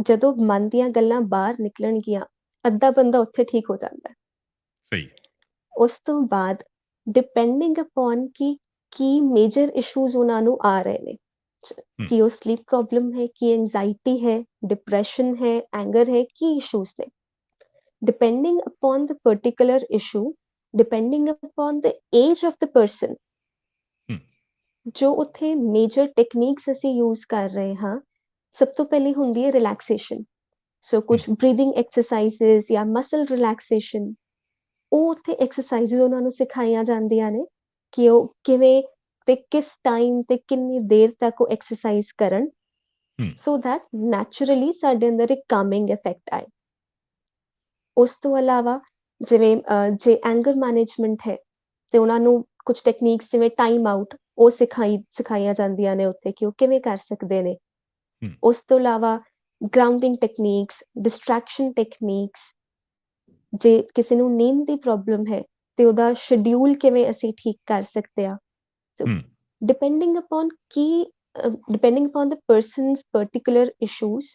ਜਦੋਂ ਮਨ ਦੀਆਂ ਗੱਲਾਂ ਬਾਹਰ ਨਿਕਲਣਗੀਆਂ, ਅੱਧਾ ਬੰਦਾ ਉੱਥੇ ਠੀਕ ਹੋ ਜਾਂਦਾ ਹੈ। ਸਹੀ। ਉਸ ਤੋਂ ਬਾਅਦ ਡਿਪੈਂਡਿੰਗ ਅਪੋਨ ਕਿ ਕੀ ਮੇਜਰ ਇਸ਼ੂਜ਼ ਉਹਨਾਂ ਨੂੰ ਆ ਰਹੇ ਨੇ, ਹੂੰ, ਕਿ ਉਹ ਸਲੀਪ ਪ੍ਰੋਬਲਮ ਹੈ, ਕਿ ਐਂਜ਼ਾਈਟੀ ਹੈ, ਡਿਪਰੈਸ਼ਨ ਹੈ, ਐਂਗਰ ਹੈ, ਕੀ ਇਸ਼ੂਜ਼ ਨੇ। Depending upon the particular issue, depending upon the age of the person, ਹੂੰ, ਜੋ ਉੱਥੇ ਮੇਜਰ ਟੈਕਨੀਕਸ ਅਸੀਂ ਯੂਜ਼ ਕਰ ਰਹੇ ਹਾਂ, ਸਭ ਤੋਂ ਪਹਿਲੀ ਹੁੰਦੀ ਹੈ ਰਿਲੈਕਸੇਸ਼ਨ। ਸੋ ਹੂੰ, ਕੁਛ ਬਰੀਥਿੰਗ ਐਕਸਰਸਾਈਜ਼ਸ ਜਾਂ ਮਸਲ ਰਿਲੈਕਸੇਸ਼ਨ, ਉਹ ਉੱਥੇ ਐਕਸਰਸਾਈਜ਼ਸ ਉਹਨਾਂ ਨੂੰ ਸਿਖਾਈਆਂ ਜਾਂਦੀਆਂ ਨੇ ਕਿ ਉਹ ਕਿਵੇਂ ਤੇ ਕਿਸ ਟਾਈਮ ਤੇ ਕਿੰਨੀ ਦੇਰ ਤੱਕ ਉਹ ਐਕਸਰਸਾਈਜ਼ ਕਰਨ, ਹੂੰ, ਸੋ ਦੈਟ ਨੈਚੁਰਲੀ ਸਾਡੇ ਅੰਦਰ ਇੱਕ ਕਾਮਿੰਗ ਇਫੈਕਟ ਆਏ। ਉਸ ਤੋਂ ਇਲਾਵਾ ਜਿਵੇਂ ਜੇ ਐਂਗਰ ਮੈਨੇਜਮੈਂਟ ਹੈ, ਤੇ ਉਹਨਾਂ ਨੂੰ ਕੁਛ ਟੈਕਨੀਕਸ ਜਿਵੇਂ ਟਾਈਮ ਆਊਟ ਉਹ ਸਿਖਾਈਆਂ ਜਾਂਦੀਆਂ ਨੇ ਉੱਥੇ ਕਿ ਉਹ ਕਿਵੇਂ ਕਰ ਸਕਦੇ ਨੇ। ਹੂੰ, ਉਸ ਤੋਂ ਇਲਾਵਾ ਗਰਾਊਂਡਿੰਗ ਟੈਕਨੀਕਸ, ਡਿਸਟਰੈਕਸ਼ਨ ਟੈਕਨੀਕਸ, ਜੇ ਕਿਸੇ ਨੂੰ ਨੀਂਦ ਦੀ ਪ੍ਰੋਬਲਮ ਹੈ ਤੇ ਉਹਦਾ ਸ਼ਡਿਊਲ ਕਿਵੇਂ ਅਸੀਂ ਠੀਕ ਕਰ ਸਕਦੇ ਆ। So ਹੂੰ, depending upon depending upon the person's particular issues,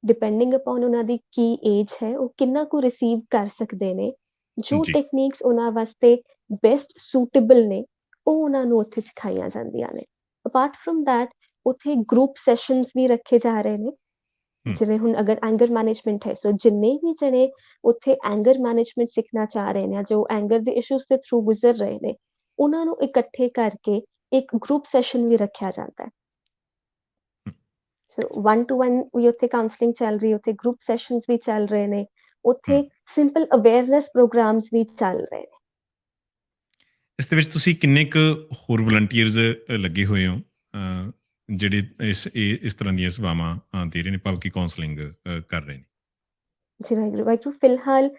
depending upon ਉਹਨਾਂ ਦੀ ਕੀ ਏਜ ਹੈ, ਉਹ ਕਿੰਨਾ ਕੁ ਰਿਸੀਵ ਕਰ ਸਕਦੇ ਨੇ, ਜੋ ਜੀ, ਟੈਕਨੀਕਸ ਉਹਨਾਂ ਵਾਸਤੇ ਬੈਸਟ ਸੂਟੇਬਲ ਨੇ, ਉਹ ਉਹਨਾਂ ਨੂੰ ਉੱਥੇ ਸਿਖਾਈਆਂ ਜਾਂਦੀਆਂ ਨੇ। ਅਪਾਰਟ ਫਰੋਮ ਦੈਟ ਉੱਥੇ ਗਰੁੱਪ ਸੈਸ਼ਨਸ ਵੀ ਰੱਖੇ ਜਾ ਰਹੇ ਨੇ। ਹੂੰ, ਜਿਵੇਂ ਹੁਣ ਅਗਰ ਐਂਗਰ ਮੈਨੇਜਮੈਂਟ ਹੈ, ਸੋ ਜਿੰਨੇ ਵੀ ਜਣੇ ਉੱਥੇ ਐਂਗਰ ਮੈਨੇਜਮੈਂਟ ਸਿੱਖਣਾ ਚਾਹ ਰਹੇ ਨੇ, ਜੋ ਐਂਗਰ ਦੇ ਇਸ਼ੂਜ਼ ਦੇ ਥਰੂ ਗੁਜ਼ਰ ਰਹੇ ਨੇ, ਉਹਨਾਂ ਨੂੰ ਇਕੱਠੇ ਕਰਕੇ ਇੱਕ ਗਰੁੱਪ ਸੈਸ਼ਨ ਵੀ ਰੱਖਿਆ ਜਾਂਦਾ ਹੈ। ਹੂੰ। ਸੋ 1 to 1 ਵੀ ਉੱਥੇ ਕਾਉਂਸਲਿੰਗ ਚੱਲ ਰਹੀ ਹੈ, ਉੱਥੇ ਗਰੁੱਪ ਸੈਸ਼ਨਸ ਵੀ ਚੱਲ ਰਹੇ ਨੇ, ਹੂੰ। ਉੱਥੇ ਸਿੰਪਲ ਅਵੇਅਰਨੈਸ ਪ੍ਰੋਗਰਾਮਸ ਵੀ ਚੱਲ ਰਹੇ ਨੇ। ਇਸ ਦੇ ਵਿੱਚ ਤੁਸੀਂ ਕਿੰਨੇ ਕੁ ਹੋਰ ਵਲੰਟੀਅਰਸ ਲੱਗੇ ਹੋਏ ਹੋ, ਜਿਹੜੇ ਇਸ ਤਰ੍ਹਾਂ ਦੀਆਂ ਸੇਵਾਵਾਂ ਦੇ ਰਹੇ ਨੇ, ਭਾਵ ਕਿ ਕਾਉਂਸਲਿੰਗ ਕਰ ਰਹੇ ਨੇ? ਜੀ ਵਾਹਿਗੁਰੂ ਵਾਹਿਗੁਰੂ। ਫਿਲਹਾਲ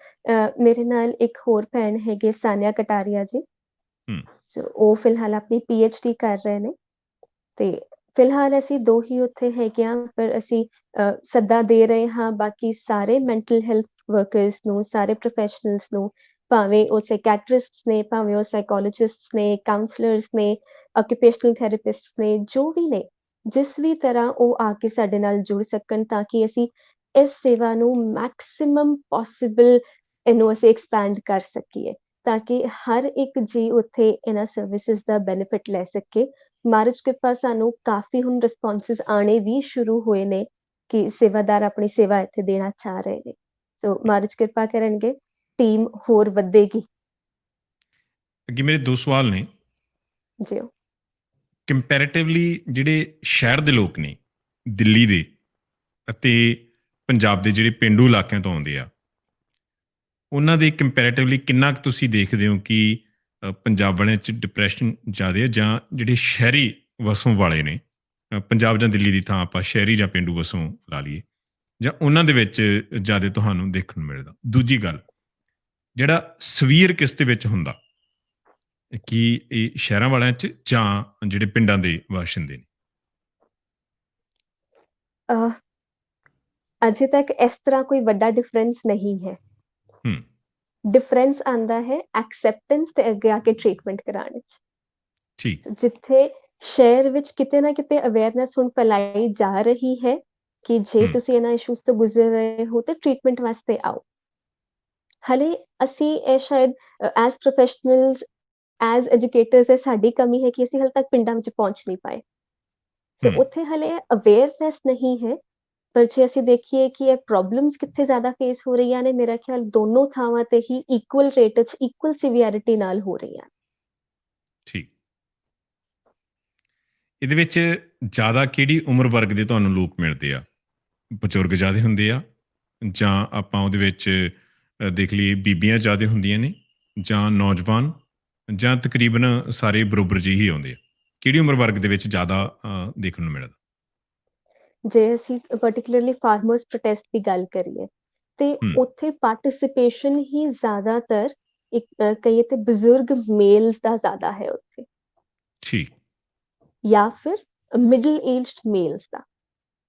ਮੇਰੇ ਨਾਲ ਇੱਕ ਹੋਰ ਭੈਣ ਹੈਗੇ ਸਾਨੀਆ ਕਟਾਰੀਆ ਜੀ, ਹੂੰ, ਸੋ ਉਹ ਫਿਲਹਾਲ ਆਪਣੀ PhD ਕਰ ਰਹੇ ਨੇ, ਤੇ ਫਿਲਹਾਲ ਅਸੀਂ ਦੋ ਹੀ ਉੱਥੇ ਹੈਗੇ ਹਾਂ, ਪਰ ਅਸੀਂ ਸੱਦਾ ਦੇ ਰਹੇ ਹਾਂ ਬਾਕੀ ਸਾਰੇ ਮੈਂਟਲ ਹੈਲਥ ਵਰਕਰਸ ਨੂੰ, ਸਾਰੇ ਪ੍ਰੋਫੈਸ਼ਨਲਸ ਨੂੰ, ਭਾਵੇਂ ਉਹ ਸਾਈਕੈਟਰਿਸਟਸ ਨੇ, ਭਾਵੇਂ ਉਹ ਸਾਈਕੋਲੋਜਿਸਟਸ ਨੇ, ਕਾਉਂਸਲਰਸ ਨੇ, ਆਕਿਊਪੇਸ਼ਨਲ ਥੈਰੇਪਿਸਟਸ ਨੇ, ਜੋ ਵੀ ਨੇ, ਜਿਸ ਵੀ ਤਰ੍ਹਾਂ ਉਹ ਆ ਕੇ ਸਾਡੇ ਨਾਲ ਜੁੜ ਸਕਣ, ਤਾਂ ਕਿ ਅਸੀਂ ਇਸ ਸੇਵਾ ਨੂੰ ਮੈਕਸਿਮਮ ਪੋਸੀਬਲ ਇਹਨੂੰ ਅਸੀਂ ਐਕਸਪੈਂਡ ਕਰ ਸਕੀਏ, ਤਾਂ ਕਿ ਹਰ ਇੱਕ ਜੀ ਉੱਥੇ ਇਹਨਾਂ ਸਰਵਿਸਿਜ਼ ਦਾ ਬੈਨੀਫਿਟ ਲੈ ਸਕੇ। ਮਹਾਰਾਜ ਕਿਰਪਾ ਸਾਨੂੰ ਕਾਫੀ ਹੁਣ ਰਿਸਪੌਂਸਿਸ ਆਣੇ ਵੀ ਸ਼ੁਰੂ ਹੋਏ ਨੇ ਕਿ ਸੇਵਾਦਾਰ ਆਪਣੀ ਸੇਵਾ ਇੱਥੇ ਦੇਣਾ ਚਾਹ ਰਹੇ ਨੇ। ਸੋ ਮਹਾਰਾਜ ਕਿਰਪਾ ਕਰਨਗੇ, ਟੀਮ ਹੋਰ ਵਧੇਗੀ। ਅੱਗੇ ਮੇਰੇ ਦੋ ਸਵਾਲ ਨੇ। ਜੀ ਕੰਪੈਰੇਟਿਵਲੀ ਜਿਹੜੇ ਸ਼ਹਿਰ ਦੇ ਲੋਕ ਨੇ, ਦਿੱਲੀ ਦੇ ਅਤੇ ਪੰਜਾਬ ਦੇ ਜਿਹੜੇ ਪੇਂਡੂ ਇਲਾਕਿਆਂ ਤੋਂ ਆਉਂਦੇ ਆ, ਉਹਨਾਂ ਦੇ ਕੰਪੈਰੇਟਿਵਲੀ ਕਿੰਨਾ ਕੁ ਤੁਸੀਂ ਦੇਖਦੇ ਹੋ ਕਿ ਪੰਜਾਬ ਵਾਲਿਆਂ 'ਚ ਡਿਪਰੈਸ਼ਨ ਜ਼ਿਆਦਾ ਹੈ, ਜਾਂ ਜਿਹੜੇ ਸ਼ਹਿਰੀ ਵਸੋਂ ਵਾਲੇ ਨੇ, ਪੰਜਾਬ ਜਾਂ ਦਿੱਲੀ ਦੀ ਥਾਂ ਆਪਾਂ ਸ਼ਹਿਰੀ ਜਾਂ ਪੇਂਡੂ ਵਸੋਂ ਲਾ ਲਈਏ, ਜਾਂ ਉਹਨਾਂ ਦੇ ਵਿੱਚ ਜ਼ਿਆਦਾ ਤੁਹਾਨੂੰ ਦੇਖਣ ਨੂੰ ਮਿਲਦਾ? ਦੂਜੀ ਗੱਲ, ਜਿਹੜਾ ਸਵੀਅਰ ਕਿਸ ਦੇ ਵਿੱਚ ਹੁੰਦਾ, ਕਿ ਇਹ ਸ਼ਹਿਰਾਂ ਵਾਲਿਆਂ 'ਚ ਜਾਂ ਜਿਹੜੇ ਪਿੰਡਾਂ ਦੇ ਵਾਸ਼ਿੰਦੇ ਨੇ? ਅਹ, ਅਜੇ ਤੱਕ ਇਸ ਤਰ੍ਹਾਂ ਕੋਈ ਵੱਡਾ ਡਿਫਰੈਂਸ ਨਹੀਂ ਹੈ। ਹੂੰ, ਡਿਫਰੈਂਸ ਆਂਦਾ ਹੈ ਐਕਸੈਪਟੈਂਸ ਤੇ ਅੱਗੇ ਆ ਕੇ ਟ੍ਰੀਟਮੈਂਟ ਕਰਾਉਣ ਵਿੱਚ। ਠੀਕ। ਜਿੱਥੇ ਸ਼ਹਿਰ ਵਿੱਚ ਕਿਤੇ ਨਾ ਕਿਤੇ ਅਵੇਅਰਨੈਸ ਹੁਣ ਫੈਲਾਈ ਜਾ ਰਹੀ ਹੈ ਕਿ ਜੇ ਹੂੰ, ਤੁਸੀਂ ਇਹਨਾਂ ਇਸ਼ੂਜ਼ ਤੋਂ ਗੁਜ਼ਰ ਰਹੇ ਹੋ ਤੇ ਟ੍ਰੀਟਮੈਂਟ ਵਾਸਤੇ ਆਓ। ਹਲੇ ਅਸੀਂ ਇਹ ਸ਼ਾਇਦ ਐਜ਼ ਪ੍ਰੋਫੈਸ਼ਨਲਸ, ਐਜ਼ ਐਜੂਕੇਟਰਸ, ਇਹ ਸਾਡੀ ਕਮੀ ਹੈ ਕਿ ਅਸੀਂ ਹਾਲੇ ਤੱਕ ਪਿੰਡਾਂ ਵਿੱਚ ਪਹੁੰਚ ਨਹੀਂ ਪਾਏ। ਸੋ ਹੂੰ, ਉੱਥੇ ਹਲੇ ਅਵੇਅਰਨੈਸ ਨਹੀਂ ਹੈ, ਪਰ ਜੇ ਅਸੀਂ ਦੇਖੀਏ ਕਿ ਇਹ ਪ੍ਰੋਬਲਮਸ ਕਿੱਥੇ ਜ਼ਿਆਦਾ ਫੇਸ ਹੋ ਰਹੀਆਂ ਨੇ, ਮੇਰਾ ਖਿਆਲ ਦੋਨੋਂ ਥਾਵਾਂ ਤੇ ਹੀ ਇਕੁਅਲ ਰੇਟ 'ਚ, ਇਕੁਅਲ ਸਿਵੀਅਰਿਟੀ ਨਾਲ ਹੋ ਰਹੀਆਂ। ਠੀਕ। ਇਹਦੇ ਵਿੱਚ ਜ਼ਿਆਦਾ ਕਿਹੜੀ ਉਮਰ ਵਰਗ ਦੇ ਤੁਹਾਨੂੰ ਲੋਕ ਮਿਲਦੇ ਆ? ਬਜ਼ੁਰਗ ਜ਼ਿਆਦਾ ਹੁੰਦੇ ਆ, ਜਾਂ ਆਪਾਂ ਉਹਦੇ ਵਿੱਚ ਦੇਖ ਲਈਏ ਬੀਬੀਆਂ ਜ਼ਿਆਦਾ ਹੁੰਦੀਆਂ ਨੇ, ਜਾਂ ਨੌਜਵਾਨ, ਜਾਂ ਤਕਰੀਬਨ ਸਾਰੇ ਬਰੋਬਰ ਜਿਹੇ ਹੀ ਆਉਂਦੇ ਆ? ਕਿਹੜੀ ਉਮਰ ਵਰਗ ਦੇ ਵਿੱਚ ਜ਼ਿਆਦਾ ਦੇਖਣ ਨੂੰ ਮਿਲਦਾ? ਜੇ ਅਸੀਂ ਪਾਰਟਿਕੂਲਰਲੀ ਫਾਰਮਰਸ ਪ੍ਰੋਟੈਸਟ ਦੀ ਗੱਲ ਕਰੀਏ, ਤੇ ਹੂੰ। ਉੱਥੇ ਪਾਰਟਿਸਿਪੇਸ਼ਨ ਹੀ ਜ਼ਿਆਦਾਤਰ ਕਹੀਏ ਤੇ ਬਜ਼ੁਰਗ ਮੇਲਸ ਦਾ ਜ਼ਿਆਦਾ ਹੈ ਉੱਥੇ, ਠੀਕ। ਜਾਂ ਫਿਰ ਮਿਡਲ ਏਜਡ ਮੇਲਸ ਦਾ।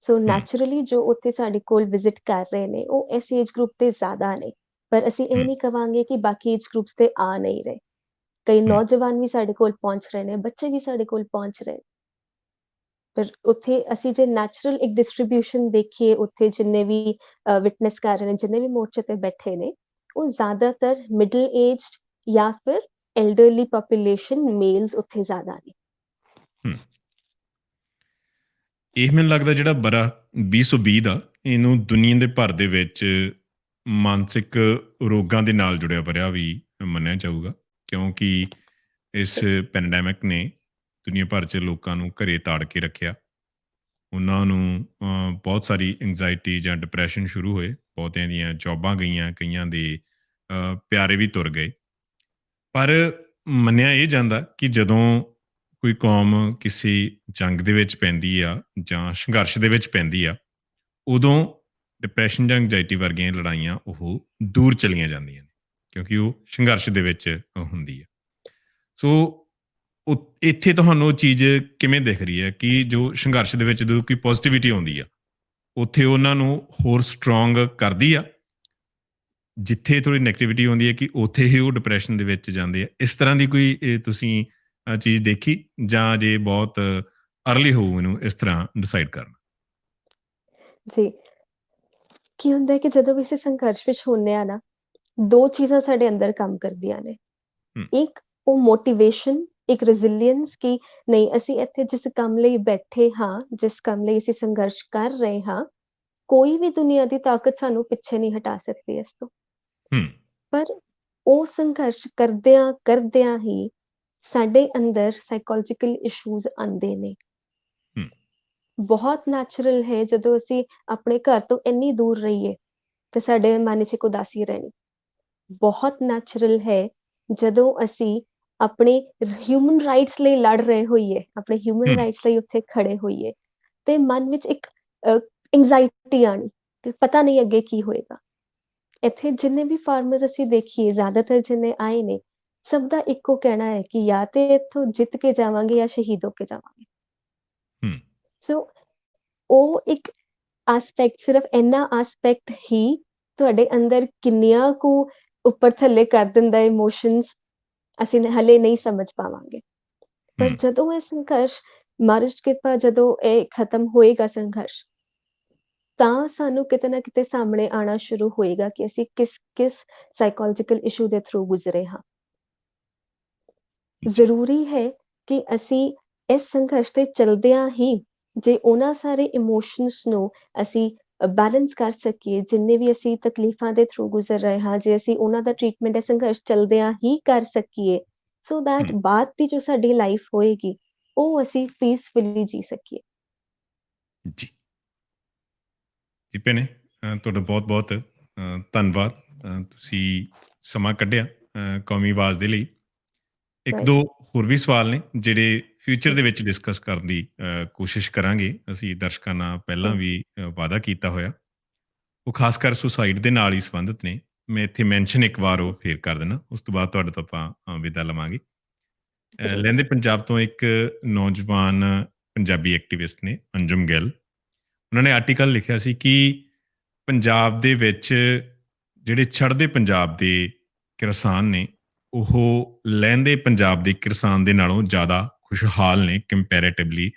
ਸੋ ਹੂੰ। ਨੈਚੁਰਲੀ ਜੋ ਉੱਥੇ ਸਾਡੇ ਕੋਲ ਵਿਜ਼ਿਟ ਕਰ ਰਹੇ ਨੇ, ਉਹ ਇਸ ਏਜ ਗਰੁੱਪ ਦੇ ਜ਼ਿਆਦਾ ਨੇ, ਪਰ ਅਸੀਂ ਇਹ ਹੂੰ। ਨਹੀਂ ਕਵਾਂਗੇ ਕਿ ਬਾਕੀ ਏਜ ਗਰੁੱਪਸ ਤੇ ਆ ਨਹੀਂ ਰਹੇ। ਕਈ ਹੂੰ। ਨੌਜਵਾਨ ਵੀ ਸਾਡੇ ਕੋਲ ਪਹੁੰਚ ਰਹੇ ਨੇ, ਬੱਚੇ ਵੀ ਸਾਡੇ ਕੋਲ ਪਹੁੰਚ ਰਹੇ। ਪਰ ਉੱਥੇ ਅਸੀਂ ਜੇ ਨੈਚੁਰਲ ਇੱਕ ਡਿਸਟ੍ਰੀਬਿਊਸ਼ਨ ਦੇਖੀਏ, ਉੱਥੇ ਜਿੰਨੇ ਵੀ ਵਿਟਨੈਸ ਕਰ ਰਹੇ ਨੇ, ਜਿੰਨੇ ਵੀ ਮੋਰਚੇ ਤੇ ਬੈਠੇ ਨੇ, ਉਹ ਜ਼ਿਆਦਾਤਰ ਮਿਡਲ ਏਜਡ ਜਾਂ ਫਿਰ ਐਲਡਰਲੀ ਪੋਪੂਲੇਸ਼ਨ ਮੇਲਸ ਉੱਥੇ ਜ਼ਿਆਦਾ ਨੇ। ਹੂੰ। ਇਹ ਮੈਨੂੰ ਲੱਗਦਾ ਜਿਹੜਾ ਬਰਾ 2020 ਦਾ, ਇਹਨੂੰ ਦੁਨੀਆ ਦੇ ਭਰ ਦੇ ਵਿੱਚ ਮਾਨਸਿਕ ਰੋਗਾਂ ਦੇ ਨਾਲ ਜੁੜਿਆ ਭਰਿਆ ਵੀ ਮੰਨਿਆ ਜਾਊਗਾ, ਕਿਉਂਕਿ ਇਸ ਪੈਂਡੈਮਿਕ ਨੇ ਦੁਨੀਆ ਭਰ 'ਚ ਲੋਕਾਂ ਨੂੰ ਘਰੇ ਤਾੜ ਕੇ ਰੱਖਿਆ। ਉਹਨਾਂ ਨੂੰ ਬਹੁਤ ਸਾਰੀ ਐਂਗਜ਼ਾਇਟੀ ਜਾਂ ਡਿਪਰੈਸ਼ਨ ਸ਼ੁਰੂ ਹੋਏ, ਬਹੁਤਿਆਂ ਦੀਆਂ ਜੌਬਾਂ ਗਈਆਂ, ਕਈਆਂ ਦੇ ਪਿਆਰੇ ਵੀ ਤੁਰ ਗਏ। ਪਰ ਮੰਨਿਆ ਇਹ ਜਾਂਦਾ ਕਿ ਜਦੋਂ ਕੋਈ ਕੌਮ ਕਿਸੇ ਜੰਗ ਦੇ ਵਿੱਚ ਪੈਂਦੀ ਆ ਜਾਂ ਸੰਘਰਸ਼ ਦੇ ਵਿੱਚ ਪੈਂਦੀ ਆ, ਉਦੋਂ ਡਿਪਰੈਸ਼ਨ ਜਾਂ ਐਂਗਜ਼ਾਇਟੀ ਵਰਗੀਆਂ ਲੜਾਈਆਂ ਉਹ ਦੂਰ ਚਲੀਆਂ ਜਾਂਦੀਆਂ ਨੇ, ਕਿਉਂਕਿ ਉਹ ਸੰਘਰਸ਼ ਦੇ ਵਿੱਚ ਹੁੰਦੀ ਆ। ਸੋ ਇੱਥੇ ਤੁਹਾਨੂੰ ਉਹ ਚੀਜ਼ ਕਿਵੇਂ ਦਿਖ ਰਹੀ ਹੈ ਕਿ ਜੋ ਸੰਘਰਸ਼ ਦੇ ਵਿੱਚ ਜਦੋਂ ਕੋਈ ਪੋਜ਼ਿਟਿਵਿਟੀ ਆਉਂਦੀ ਆ, ਉੱਥੇ ਉਹਨਾਂ ਨੂੰ ਹੋਰ ਸਟਰੋਂਗ ਕਰਦੀ ਆ? ਜਿੱਥੇ ਥੋੜੀ ਨੈਗੇਟਿਵਿਟੀ ਆਉਂਦੀ ਹੈ ਕਿ ਉੱਥੇ ਹੀ ਉਹ ਡਿਪਰੈਸ਼ਨ ਦੇ ਵਿੱਚ ਜਾਂਦੇ ਆ? ਇਸ ਤਰ੍ਹਾਂ ਦੀ ਕੋਈ ਤੁਸੀਂ ਚੀਜ਼ ਦੇਖੀ, ਜਾਂ ਜੇ ਬਹੁਤ ਅਰਲੀ ਹੋਊ ਇਹਨੂੰ ਇਸ ਤਰ੍ਹਾਂ ਡਿਸਾਈਡ ਕਰਨਾ? ਜੀ, ਕੀ ਹੁੰਦਾ ਹੈ ਕਿ ਜਦੋਂ ਵੀ ਅਸੀਂ ਸੰਘਰਸ਼ ਵਿੱਚ ਹੁੰਦੇ ਆ ਨਾ, ਦੋ ਚੀਜ਼ਾਂ ਸਾਡੇ ਅੰਦਰ ਕੰਮ ਕਰਦੀਆਂ ਨੇ। ਹੂੰ। ਇੱਕ ਉਹ ਮੋਟੀਵੇਸ਼ਨ, ਇੱਕ ਰੈਜ਼ਿਲੀਅੰਸ ਕਿ ਨਹੀਂ, ਅਸੀਂ ਇੱਥੇ ਜਿਸ ਕੰਮ ਲਈ ਬੈਠੇ ਹਾਂ, ਜਿਸ ਕੰਮ ਲਈ ਅਸੀਂ ਸੰਘਰਸ਼ ਕਰ ਰਹੇ ਹਾਂ, ਕੋਈ ਵੀ ਦੁਨੀਆ ਦੀ ਤਾਕਤ ਸਾਨੂੰ ਪਿੱਛੇ ਨਹੀਂ ਹਟਾ ਸਕਦੀ ਇਸ ਤੋਂ। ਹੂੰ। ਪਰ ਉਹ ਸੰਘਰਸ਼ ਕਰਦਿਆਂ ਕਰਦਿਆਂ ਹੀ ਸਾਡੇ ਅੰਦਰ ਸਾਈਕੋਲੋਜੀਕਲ ਇਸ਼ੂਜ਼ ਆਉਂਦੇ ਨੇ। ਹੂੰ। ਬਹੁਤ ਨੈਚੁਰਲ ਹੈ ਜਦੋਂ ਅਸੀਂ ਆਪਣੇ ਘਰ ਤੋਂ ਇੰਨੀ ਦੂਰ ਰਹੀਏ ਤੇ ਸਾਡੇ ਮਨ 'ਚ ਇੱਕ ਉਦਾਸੀ ਰਹਿਣੀ। ਬਹੁਤ ਨੈਚੁਰਲ ਹੈ ਜਦੋਂ ਅਸੀਂ ਆਪਣੇ ਹਿਊਮਨ ਰਾਈਟਸ ਲਈ ਲੜ ਰਹੇ ਹੋਈਏ, ਆਪਣੇ ਹਿਊਮਨ ਹੂੰ। ਰਾਈਟਸ ਲਈ ਉੱਥੇ ਖੜੇ ਹੋਈਏ, ਤੇ ਮਨ ਵਿੱਚ ਇੱਕ ਐਂਗਜ਼ਾਇਟੀ ਆਣੀ ਕਿ ਪਤਾ ਨਹੀਂ ਅੱਗੇ ਕੀ ਹੋਏਗਾ। ਇੱਥੇ ਜਿੰਨੇ ਵੀ ਫਾਰਮਰਸ ਅਸੀਂ ਦੇਖੀਏ, ਜ਼ਿਆਦਾਤਰ ਜਿੰਨੇ ਆਏ ਨੇ, ਸਭ ਦਾ ਇੱਕੋ ਕਹਿਣਾ ਹੈ ਕਿ ਜਾਂ ਤੇ ਇੱਥੋਂ ਜਿੱਤ ਕੇ ਜਾਵਾਂਗੇ ਜਾਂ ਸ਼ਹੀਦ ਹੋ ਕੇ ਜਾਵਾਂਗੇ। ਹੂੰ। ਸੋ ਉਹ ਇੱਕ ਐਸਪੈਕਟ, ਸਿਰਫ ਇੰਨਾ ਐਸਪੈਕਟ ਹੀ ਤੁਹਾਡੇ ਅੰਦਰ ਕਿੰਨੀਆਂ ਕੁ ਉੱਪਰ ਥੱਲੇ ਕਰ ਦਿੰਦਾ ਇਮੋਸ਼ਨਸ, ਅਸੀਂ ਹਲੇ ਨਹੀਂ ਸਮਝ ਪਾਵਾਂਗੇ। ਪਰ ਹੂੰ। ਜਦੋਂ ਇਹ ਸੰਘਰਸ਼, ਮਾਰਚ ਕਿਰਪਾ, ਜਦੋਂ ਇਹ ਖਤਮ ਹੋਏਗਾ ਸੰਘਰਸ਼, ਤਾਂ ਸਾਨੂੰ ਕਿਤੇ ਨਾ ਕਿਤੇ ਸਾਹਮਣੇ ਆਉਣਾ ਸ਼ੁਰੂ ਹੋਏਗਾ ਕਿ ਅਸੀਂ ਕਿਸ ਸਾਈਕੋਲੋਜੀਕਲ ਇਸ਼ੂ ਦੇ ਥਰੂ ਗੁਜ਼ਰੇ ਹਾਂ। ਜੀ। ਜ਼ਰੂਰੀ ਹੈ ਕਿ ਅਸੀਂ ਇਸ ਸੰਘਰਸ਼ ਤੇ ਚਲਦਿਆਂ ਹੀ ਜੇ ਉਹਨਾਂ ਸਾਰੇ ਇਮੋਸ਼ਨਸ ਨੂੰ ਅਸੀਂ ਬੈਲੈਂਸ ਕਰ ਸਕੀਏ, ਜਿੰਨੇ ਵੀ ਅਸੀਂ ਤਕਲੀਫਾਂ ਦੇ ਥਰੂ ਗੁਜ਼ਰ ਰਹੇ ਹਾਂ, ਜੇ ਅਸੀਂ ਉਹਨਾਂ ਦਾ ਟ੍ਰੀਟਮੈਂਟ ਇਹ ਸੰਘਰਸ਼ ਚਲਦਿਆਂ ਹੀ ਕਰ ਸਕੀਏ, ਸੋ ਦੈਟ ਹੂੰ। ਬਾਅਦ ਦੀ ਜੋ ਸਾਡੀ ਲਾਈਫ ਹੋਏਗੀ, ਉਹ ਅਸੀਂ ਪੀਸਫੁਲੀ ਜੀ ਸਕੀਏ। ਜੀ। ਜੀ ਭੈਣੇ, ਤੁਹਾਡਾ ਬਹੁਤ ਬਹੁਤ ਧੰਨਵਾਦ। ਤੁਸੀਂ ਸਮਾਂ ਕੱਢਿਆ ਕੌਮੀ ਆਵਾਜ਼ ਦੇ ਲਈ। ਇੱਕ ਦੋ ਰਾਈਟ। ਹੋਰ ਵੀ ਸਵਾਲ ਨੇ ਜਿਹੜੇ ਫਿਊਚਰ ਜੀ। ਦੇ ਵਿੱਚ ਡਿਸਕਸ ਕਰਨ ਦੀ ਕੋਸ਼ਿਸ਼ ਕਰਾਂਗੇ। ਅਸੀਂ ਦਰਸ਼ਕਾਂ ਨਾਲ ਪਹਿਲਾਂ ਜੀ। ਵੀ ਵਾਅਦਾ ਕੀਤਾ ਹੋਇਆ। ਉਹ ਖਾਸ ਕਰ ਸੁਸਾਈਡ ਦੇ ਨਾਲ ਹੀ ਸੰਬੰਧਿਤ ਨੇ। ਮੈਂ ਇੱਥੇ ਮੈਂਸ਼ਨ ਇੱਕ ਵਾਰ ਉਹ ਫੇਰ ਕਰ ਦੇਣਾ, ਉਸ ਤੋਂ ਬਾਅਦ ਤੁਹਾਡੇ ਤੋਂ ਆਪਾਂ ਵਿਦਾ ਲਵਾਂਗੇ। ਜ਼ਰੂਰ। ਲਹਿੰਦੇ ਪੰਜਾਬ ਤੋਂ ਇੱਕ ਨੌਜਵਾਨ ਪੰਜਾਬੀ ਐਕਟਿਵਿਸਟ ਨੇ, ਅੰਜੁਮ ਗਿੱਲ। ਉਹਨਾਂ ਨੇ ਆਰਟੀਕਲ ਲਿਖਿਆ ਸੀ ਕਿ ਪੰਜਾਬ ਦੇ ਵਿੱਚ ਜਿਹੜੇ ਚੜ੍ਹਦੇ ਪੰਜਾਬ ਦੇ ਕਿਸਾਨ ਨੇ, ਉਹ ਲਹਿੰਦੇ ਪੰਜਾਬ ਦੇ ਕਿਸਾਨ ਦੇ ਨਾਲੋਂ ਜ਼ਿਆਦਾ ਖੁਸ਼ਹਾਲ ਨੇ ਕੰਪੈਰੇਟਿਵਲੀ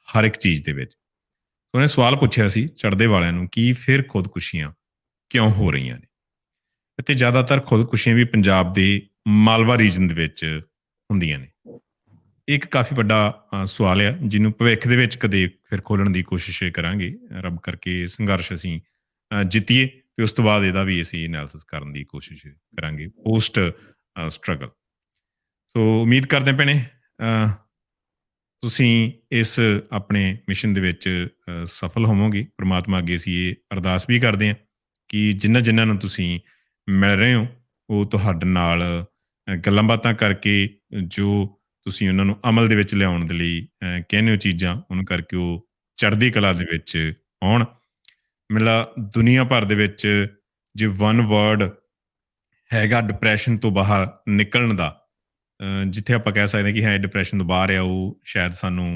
ਹਰ ਇੱਕ ਚੀਜ਼ ਦੇ ਵਿੱਚ। ਉਹਨੇ ਸਵਾਲ ਪੁੱਛਿਆ ਸੀ ਚੜ੍ਹਦੇ ਵਾਲਿਆਂ ਨੂੰ ਕਿ ਫਿਰ ਖੁਦਕੁਸ਼ੀਆਂ ਕਿਉਂ ਹੋ ਰਹੀਆਂ ਨੇ, ਅਤੇ ਜ਼ਿਆਦਾਤਰ ਖੁਦਕੁਸ਼ੀਆਂ ਵੀ ਪੰਜਾਬ ਦੇ ਮਾਲਵਾ ਰੀਜਨ ਦੇ ਵਿੱਚ ਹੁੰਦੀਆਂ ਨੇ। ਇੱਕ ਕਾਫੀ ਵੱਡਾ ਸਵਾਲ ਆ, ਜਿਹਨੂੰ ਭਵਿੱਖ ਦੇ ਵਿੱਚ ਕਦੇ ਫਿਰ ਖੋਲ੍ਹਣ ਦੀ ਕੋਸ਼ਿਸ਼ ਕਰਾਂਗੇ। ਰੱਬ ਕਰਕੇ ਸੰਘਰਸ਼ ਅਸੀਂ ਜਿੱਤੀਏ ਤੇ ਉਸ ਤੋਂ ਬਾਅਦ ਇਹਦਾ ਵੀ ਅਸੀਂ ਐਨਾਲਿਸਿਸ ਕਰਨ ਦੀ ਕੋਸ਼ਿਸ਼ ਕਰਾਂਗੇ ਪੋਸਟ ਸਟਰਗਲ। ਸੋ ਉਮੀਦ ਕਰਦੇ ਹਾਂ ਭੈਣੇ, ਤੁਸੀਂ ਇਸ ਆਪਣੇ ਮਿਸ਼ਨ ਦੇ ਵਿੱਚ ਸਫਲ ਹੋਵੋਗੇ। ਪ੍ਰਮਾਤਮਾ ਅੱਗੇ ਅਸੀਂ ਇਹ ਅਰਦਾਸ ਵੀ ਕਰਦੇ ਹਾਂ ਕਿ ਜਿਨ੍ਹਾਂ ਨੂੰ ਤੁਸੀਂ ਮਿਲ ਰਹੇ ਹੋ, ਉਹ ਤੁਹਾਡੇ ਨਾਲ ਗੱਲਾਂ ਬਾਤਾਂ ਕਰਕੇ ਜੋ ਤੁਸੀਂ ਉਹਨਾਂ ਨੂੰ ਅਮਲ ਦੇ ਵਿੱਚ ਲਿਆਉਣ ਦੇ ਲਈ ਕਹਿੰਦੇ ਹੋ ਚੀਜ਼ਾਂ, ਉਹਨੂੰ ਕਰਕੇ ਉਹ ਚੜ੍ਹਦੀ ਕਲਾ ਦੇ ਵਿੱਚ ਆਉਣ। ਦੁਨੀਆ ਭਰ ਦੇ ਵਿੱਚ ਜੇ ਵਨ ਵਰਡ ਹੈਗਾ ਡਿਪਰੈਸ਼ਨ ਤੋਂ ਬਾਹਰ ਨਿਕਲਣ ਦਾ, ਜਿੱਥੇ ਆਪਾਂ ਕਹਿ ਸਕਦੇ ਹਾਂ ਕਿ ਡਿਪਰੈਸ਼ਨ ਤੋਂ ਬਾਹਰ ਆ, ਉਹ ਸ਼ਾਇਦ ਸਾਨੂੰ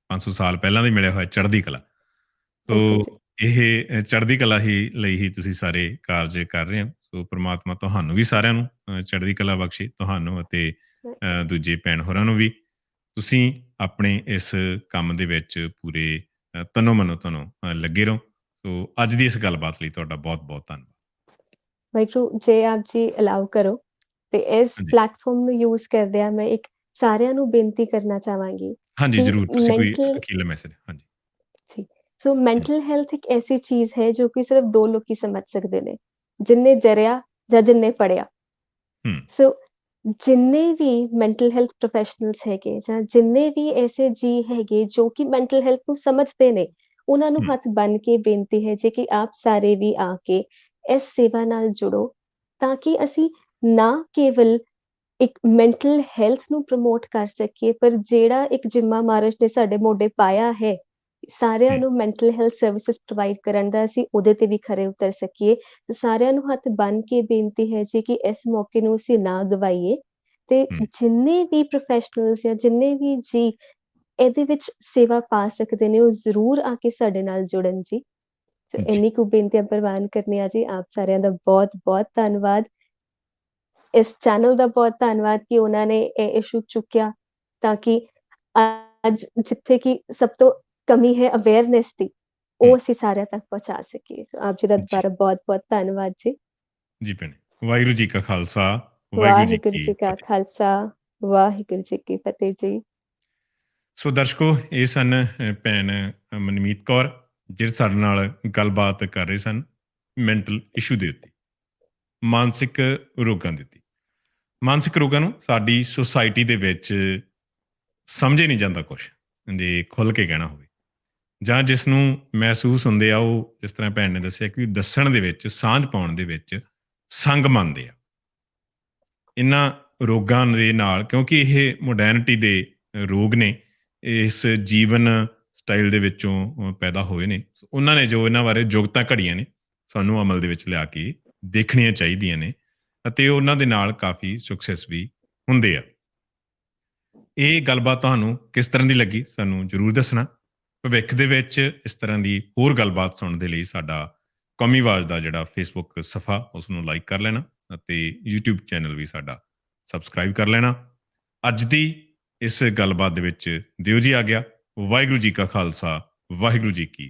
500 ਸਾਲ ਪਹਿਲਾਂ ਦੇ ਮਿਲਿਆ ਹੋਇਆ ਚੜ੍ਹਦੀ ਕਲਾ। ਸੋ ਬਿਲਕੁਲ ਜੀ। ਇਹ ਚੜ੍ਹਦੀ ਕਲਾ ਹੀ ਲਈ ਹੀ ਤੁਸੀਂ ਸਾਰੇ ਕਾਰਜ ਕਰ ਰਹੇ ਹੋ। ਸੋ ਪ੍ਰਮਾਤਮਾ ਤੁਹਾਨੂੰ ਵੀ ਸਾਰਿਆਂ ਨੂੰ ਚੜ੍ਹਦੀ ਕਲਾ ਬਖਸ਼ੇ, ਤੁਹਾਨੂੰ ਅਤੇ ਦੂਜੇ ਭੈਣ ਹੋਰਾਂ ਨੂੰ ਵੀ। ਤੁਸੀਂ ਆਪਣੇ ਇਸ ਕੰਮ ਦੇ ਵਿੱਚ ਪੂਰੇ ਤਨੋ ਮਨੋ ਲੱਗੇ ਰਹੋ। ਸੋ ਅੱਜ ਦੀ ਇਸ ਗੱਲਬਾਤ ਲਈ ਤੁਹਾਡਾ ਬਹੁਤ ਬਹੁਤ ਧੰਨਵਾਦ। ਵਾਹਿਗੁਰੂ, ਜੇ ਆਪ ਜੀ ਅਲਾਓ ਕਰੋ ਤੇ ਇਸ ਹਾਂਜੀ, ਪਲੇਟਫਾਰਮ ਨੂੰ ਯੂਜ਼ ਕਰਦਿਆਂ ਮੈਂ ਇੱਕ ਸਾਰਿਆਂ ਨੂੰ ਬੇਨਤੀ ਕਰਨਾ ਚਾਹਾਂਗੀ ਹਾਂਜੀ ਕਿ ਜ਼ਰੂਰ। ਤੁਸੀਂ ਕੋਈ ਮੈਂਟਲ ਅਖੀਰਲਾ ਮੈਸੇਜ? ਹਾਂਜੀ, ਜੀ, ਸੋ ਹਾਂਜੀ, ਮੈਂਟਲ ਹੈਲਥ ਇੱਕ ਐਸੀ ਚੀਜ਼ ਹੈ ਜੋ ਕਿ ਸਿਰਫ 2 ਲੋਕ ਹੀ ਸਮਝ ਸਕਦੇ ਨੇ, ਜਿਨਨੇ ਜਰਿਆ ਜਾਂ ਜਿਨਨੇ ਪੜ੍ਹਿਆ। ਹੂੰ, ਸੋ ਜਿੰਨੇ ਵੀ ਮੈਂਟਲ ਹੈਲਥ ਪ੍ਰੋਫੈਸ਼ਨਲਸ ਹੈਗੇ ਜਾਂ ਜਿੰਨੇ ਵੀ ਐਸੇ ਜੀ ਹੈਗੇ ਜੋ ਕਿ ਮੈਂਟਲ ਹੈਲਥ ਨੂੰ ਸਮਝਦੇ ਨੇ, ਉਹਨਾਂ ਨੂੰ ਹੂੰ, ਹੱਥ ਬੰਨ੍ਹ ਕੇ ਬੇਨਤੀ ਹੈ ਜੀ ਕਿ ਆਪ ਸਾਰੇ ਵੀ ਆ ਕੇ ਇਸ ਸੇਵਾ ਨਾਲ ਜੁੜੋ, ਤਾਂ ਕਿ ਅਸੀਂ ਨਾ ਕੇਵਲ ਇੱਕ ਮੈਂਟਲ ਹੈਲਥ ਨੂੰ ਪ੍ਰਮੋਟ ਕਰ ਸਕੀਏ, ਪਰ ਜਿਹੜਾ ਇੱਕ ਜਿੰਮਾ ਮਹਾਰਾਜ ਨੇ ਸਾਡੇ ਮੋਢੇ ਪਾਇਆ ਹੈ, ਸਾਰਿਆਂ ਹੂੰ, ਨੂੰ ਮੈਂਟਲ ਹੈਲਥ ਸਰਵਿਸਿਜ਼ ਪ੍ਰੋਵਾਈਡ ਕਰਨ ਦਾ, ਅਸੀਂ ਉਹਦੇ ਤੇ ਵੀ ਖਰੇ ਉਤਰ ਸਕੀਏ। ਤੇ ਸਾਰਿਆਂ ਨੂੰ ਹੱਥ ਬੰਨ੍ਹ ਕੇ ਬੇਨਤੀ ਹੈ ਜੀ ਕਿ ਇਸ ਮੌਕੇ ਨੂੰ ਅਸੀਂ ਨਾ ਗਵਾਈਏ ਤੇ ਹੂੰ, ਜਿੰਨੇ ਵੀ ਪ੍ਰੋਫੈਸ਼ਨਲਸ ਜਾਂ ਜਿੰਨੇ ਵੀ ਜੀ ਇਹਦੇ ਵਿੱਚ ਸੇਵਾ ਪਾ ਸਕਦੇ ਨੇ, ਉਹ ਜ਼ਰੂਰ ਆ ਕੇ ਸਾਡੇ ਨਾਲ ਜੁੜਨ ਜੀ। ਸੋ ਜੀ, ਇੰਨੀ ਕੁ ਬੇਨਤੀਆਂ ਪ੍ਰਵਾਨ ਕਰਨੀਆਂ ਜੀ। ਆਪ ਸਾਰਿਆਂ ਦਾ ਬਹੁਤ-ਬਹੁਤ ਧੰਨਵਾਦ। ਇਸ ਚੈਨਲ ਦਾ ਬਹੁਤ ਧੰਨਵਾਦ ਕਿ ਉਹਨਾਂ ਨੇ ਇਹ ਇਸ਼ੂ ਚੁੱਕਿਆ, ਤਾਂ ਕਿ ਅੱਜ ਜਿੱਥੇ ਕਿ ਸਭ ਤੋਂ ਕਮੀ ਹੈ ਅਵੇਅਰਨੈਸ ਦੀ, ਹੂੰ, ਉਹ ਅਸੀਂ ਸਾਰਿਆਂ ਤੱਕ ਪਹੁੰਚਾ ਸਕੀਏ। ਸੋ ਆਪ ਜੀ ਦਾ ਜੀ, ਦੁਬਾਰਾ ਬਹੁਤ-ਬਹੁਤ ਧੰਨਵਾਦ ਜੀ। ਜੀ ਭੈਣੇ। ਵਾਹਿਗੁਰੂ ਜੀ ਕਾ ਖਾਲਸਾ, ਵਾਹਿਗੁਰੂ ਜੀ ਵਾਹਿਗੁਰੂ ਕੀ ਜੀ ਕਾ ਫਤਿਹ। ਖਾਲਸਾ, ਵਾਹਿਗੁਰੂ ਜੀ ਕੀ ਫਤਿਹ ਜੀ। ਸੋ ਦਰਸ਼ਕੋ, ਇਹ ਸਨ ਭੈਣ ਮਨਮੀਤ ਕੌਰ, ਜਿਹੜੇ ਸਾਡੇ ਨਾਲ ਗੱਲਬਾਤ ਕਰ ਰਹੇ ਸਨ ਮੈਂਟਲ ਇਸ਼ੂ ਦੇ ਉੱਤੇ, ਮਾਨਸਿਕ ਰੋਗਾਂ ਦੇ ਉੱਤੇ। ਮਾਨਸਿਕ ਰੋਗਾਂ ਨੂੰ ਸਾਡੀ ਸੁਸਾਇਟੀ ਦੇ ਵਿੱਚ ਸਮਝੇ ਨਹੀਂ ਜਾਂਦਾ ਕੁਛ, ਜੇ ਖੁੱਲ੍ਹ ਕੇ ਕਹਿਣਾ ਹੋਵੇ, ਜਾਂ ਜਿਸ ਨੂੰ ਮਹਿਸੂਸ ਹੁੰਦੇ ਆ, ਉਹ ਜਿਸ ਤਰ੍ਹਾਂ ਭੈਣ ਨੇ ਦੱਸਿਆ ਕਿ ਦੱਸਣ ਦੇ ਵਿੱਚ, ਸਾਂਝ ਪਾਉਣ ਦੇ ਵਿੱਚ ਸੰਗ ਮੰਨਦੇ ਆ। ਇਹਨਾਂ ਰੋਗਾਂ ਦੇ ਨਾਲ, ਕਿਉਂਕਿ ਇਹ ਮੋਡਰਨਿਟੀ ਦੇ ਰੋਗ ਨੇ, ਇਸ ਜੀਵਨ ਸਟਾਈਲ ਦੇ ਵਿੱਚੋਂ ਪੈਦਾ ਹੋਏ ਨੇ। ਉਹਨਾਂ ਨੇ ਜੋ ਇਹਨਾਂ ਬਾਰੇ ਜੁਗਤਾਂ ਘੜੀਆਂ ਨੇ, ਸਾਨੂੰ ਅਮਲ ਦੇ ਵਿੱਚ ਲਿਆ ਕੇ ਦੇਖਣੀਆਂ ਚਾਹੀਦੀਆਂ ਨੇ, ਅਤੇ ਉਹਨਾਂ ਦੇ ਨਾਲ ਕਾਫੀ ਸਕਸੈਸ ਵੀ ਹੁੰਦੇ ਆ। ਇਹ ਗੱਲਬਾਤ ਤੁਹਾਨੂੰ ਕਿਸ ਤਰ੍ਹਾਂ ਦੀ ਲੱਗੀ, ਸਾਨੂੰ ਜ਼ਰੂਰ ਦੱਸਣਾ। ਭਵਿੱਖ ਦੇ ਵਿੱਚ ਇਸ ਤਰ੍ਹਾਂ ਦੀ ਹੋਰ ਗੱਲਬਾਤ ਸੁਣਨ ਦੇ ਲਈ ਸਾਡਾ ਕੌਮੀ ਆਵਾਜ਼ ਦਾ ਜਿਹੜਾ ਫੇਸਬੁੱਕ ਸਫਾ, ਉਸ ਨੂੰ ਲਾਈਕ ਕਰ ਲੈਣਾ, ਅਤੇ YouTube ਚੈਨਲ ਵੀ ਸਾਡਾ ਸਬਸਕ੍ਰਾਈਬ ਕਰ ਲੈਣਾ। ਅੱਜ ਦੀ ਇਸ ਗੱਲਬਾਤ ਦੇ ਵਿੱਚ ਦਿਓ ਜੀ ਆ ਗਿਆ। ਵਾਹਿਗੁਰੂ ਜੀ ਕਾ ਖਾਲਸਾ, ਵਾਹਿਗੁਰੂ ਜੀ ਕੀ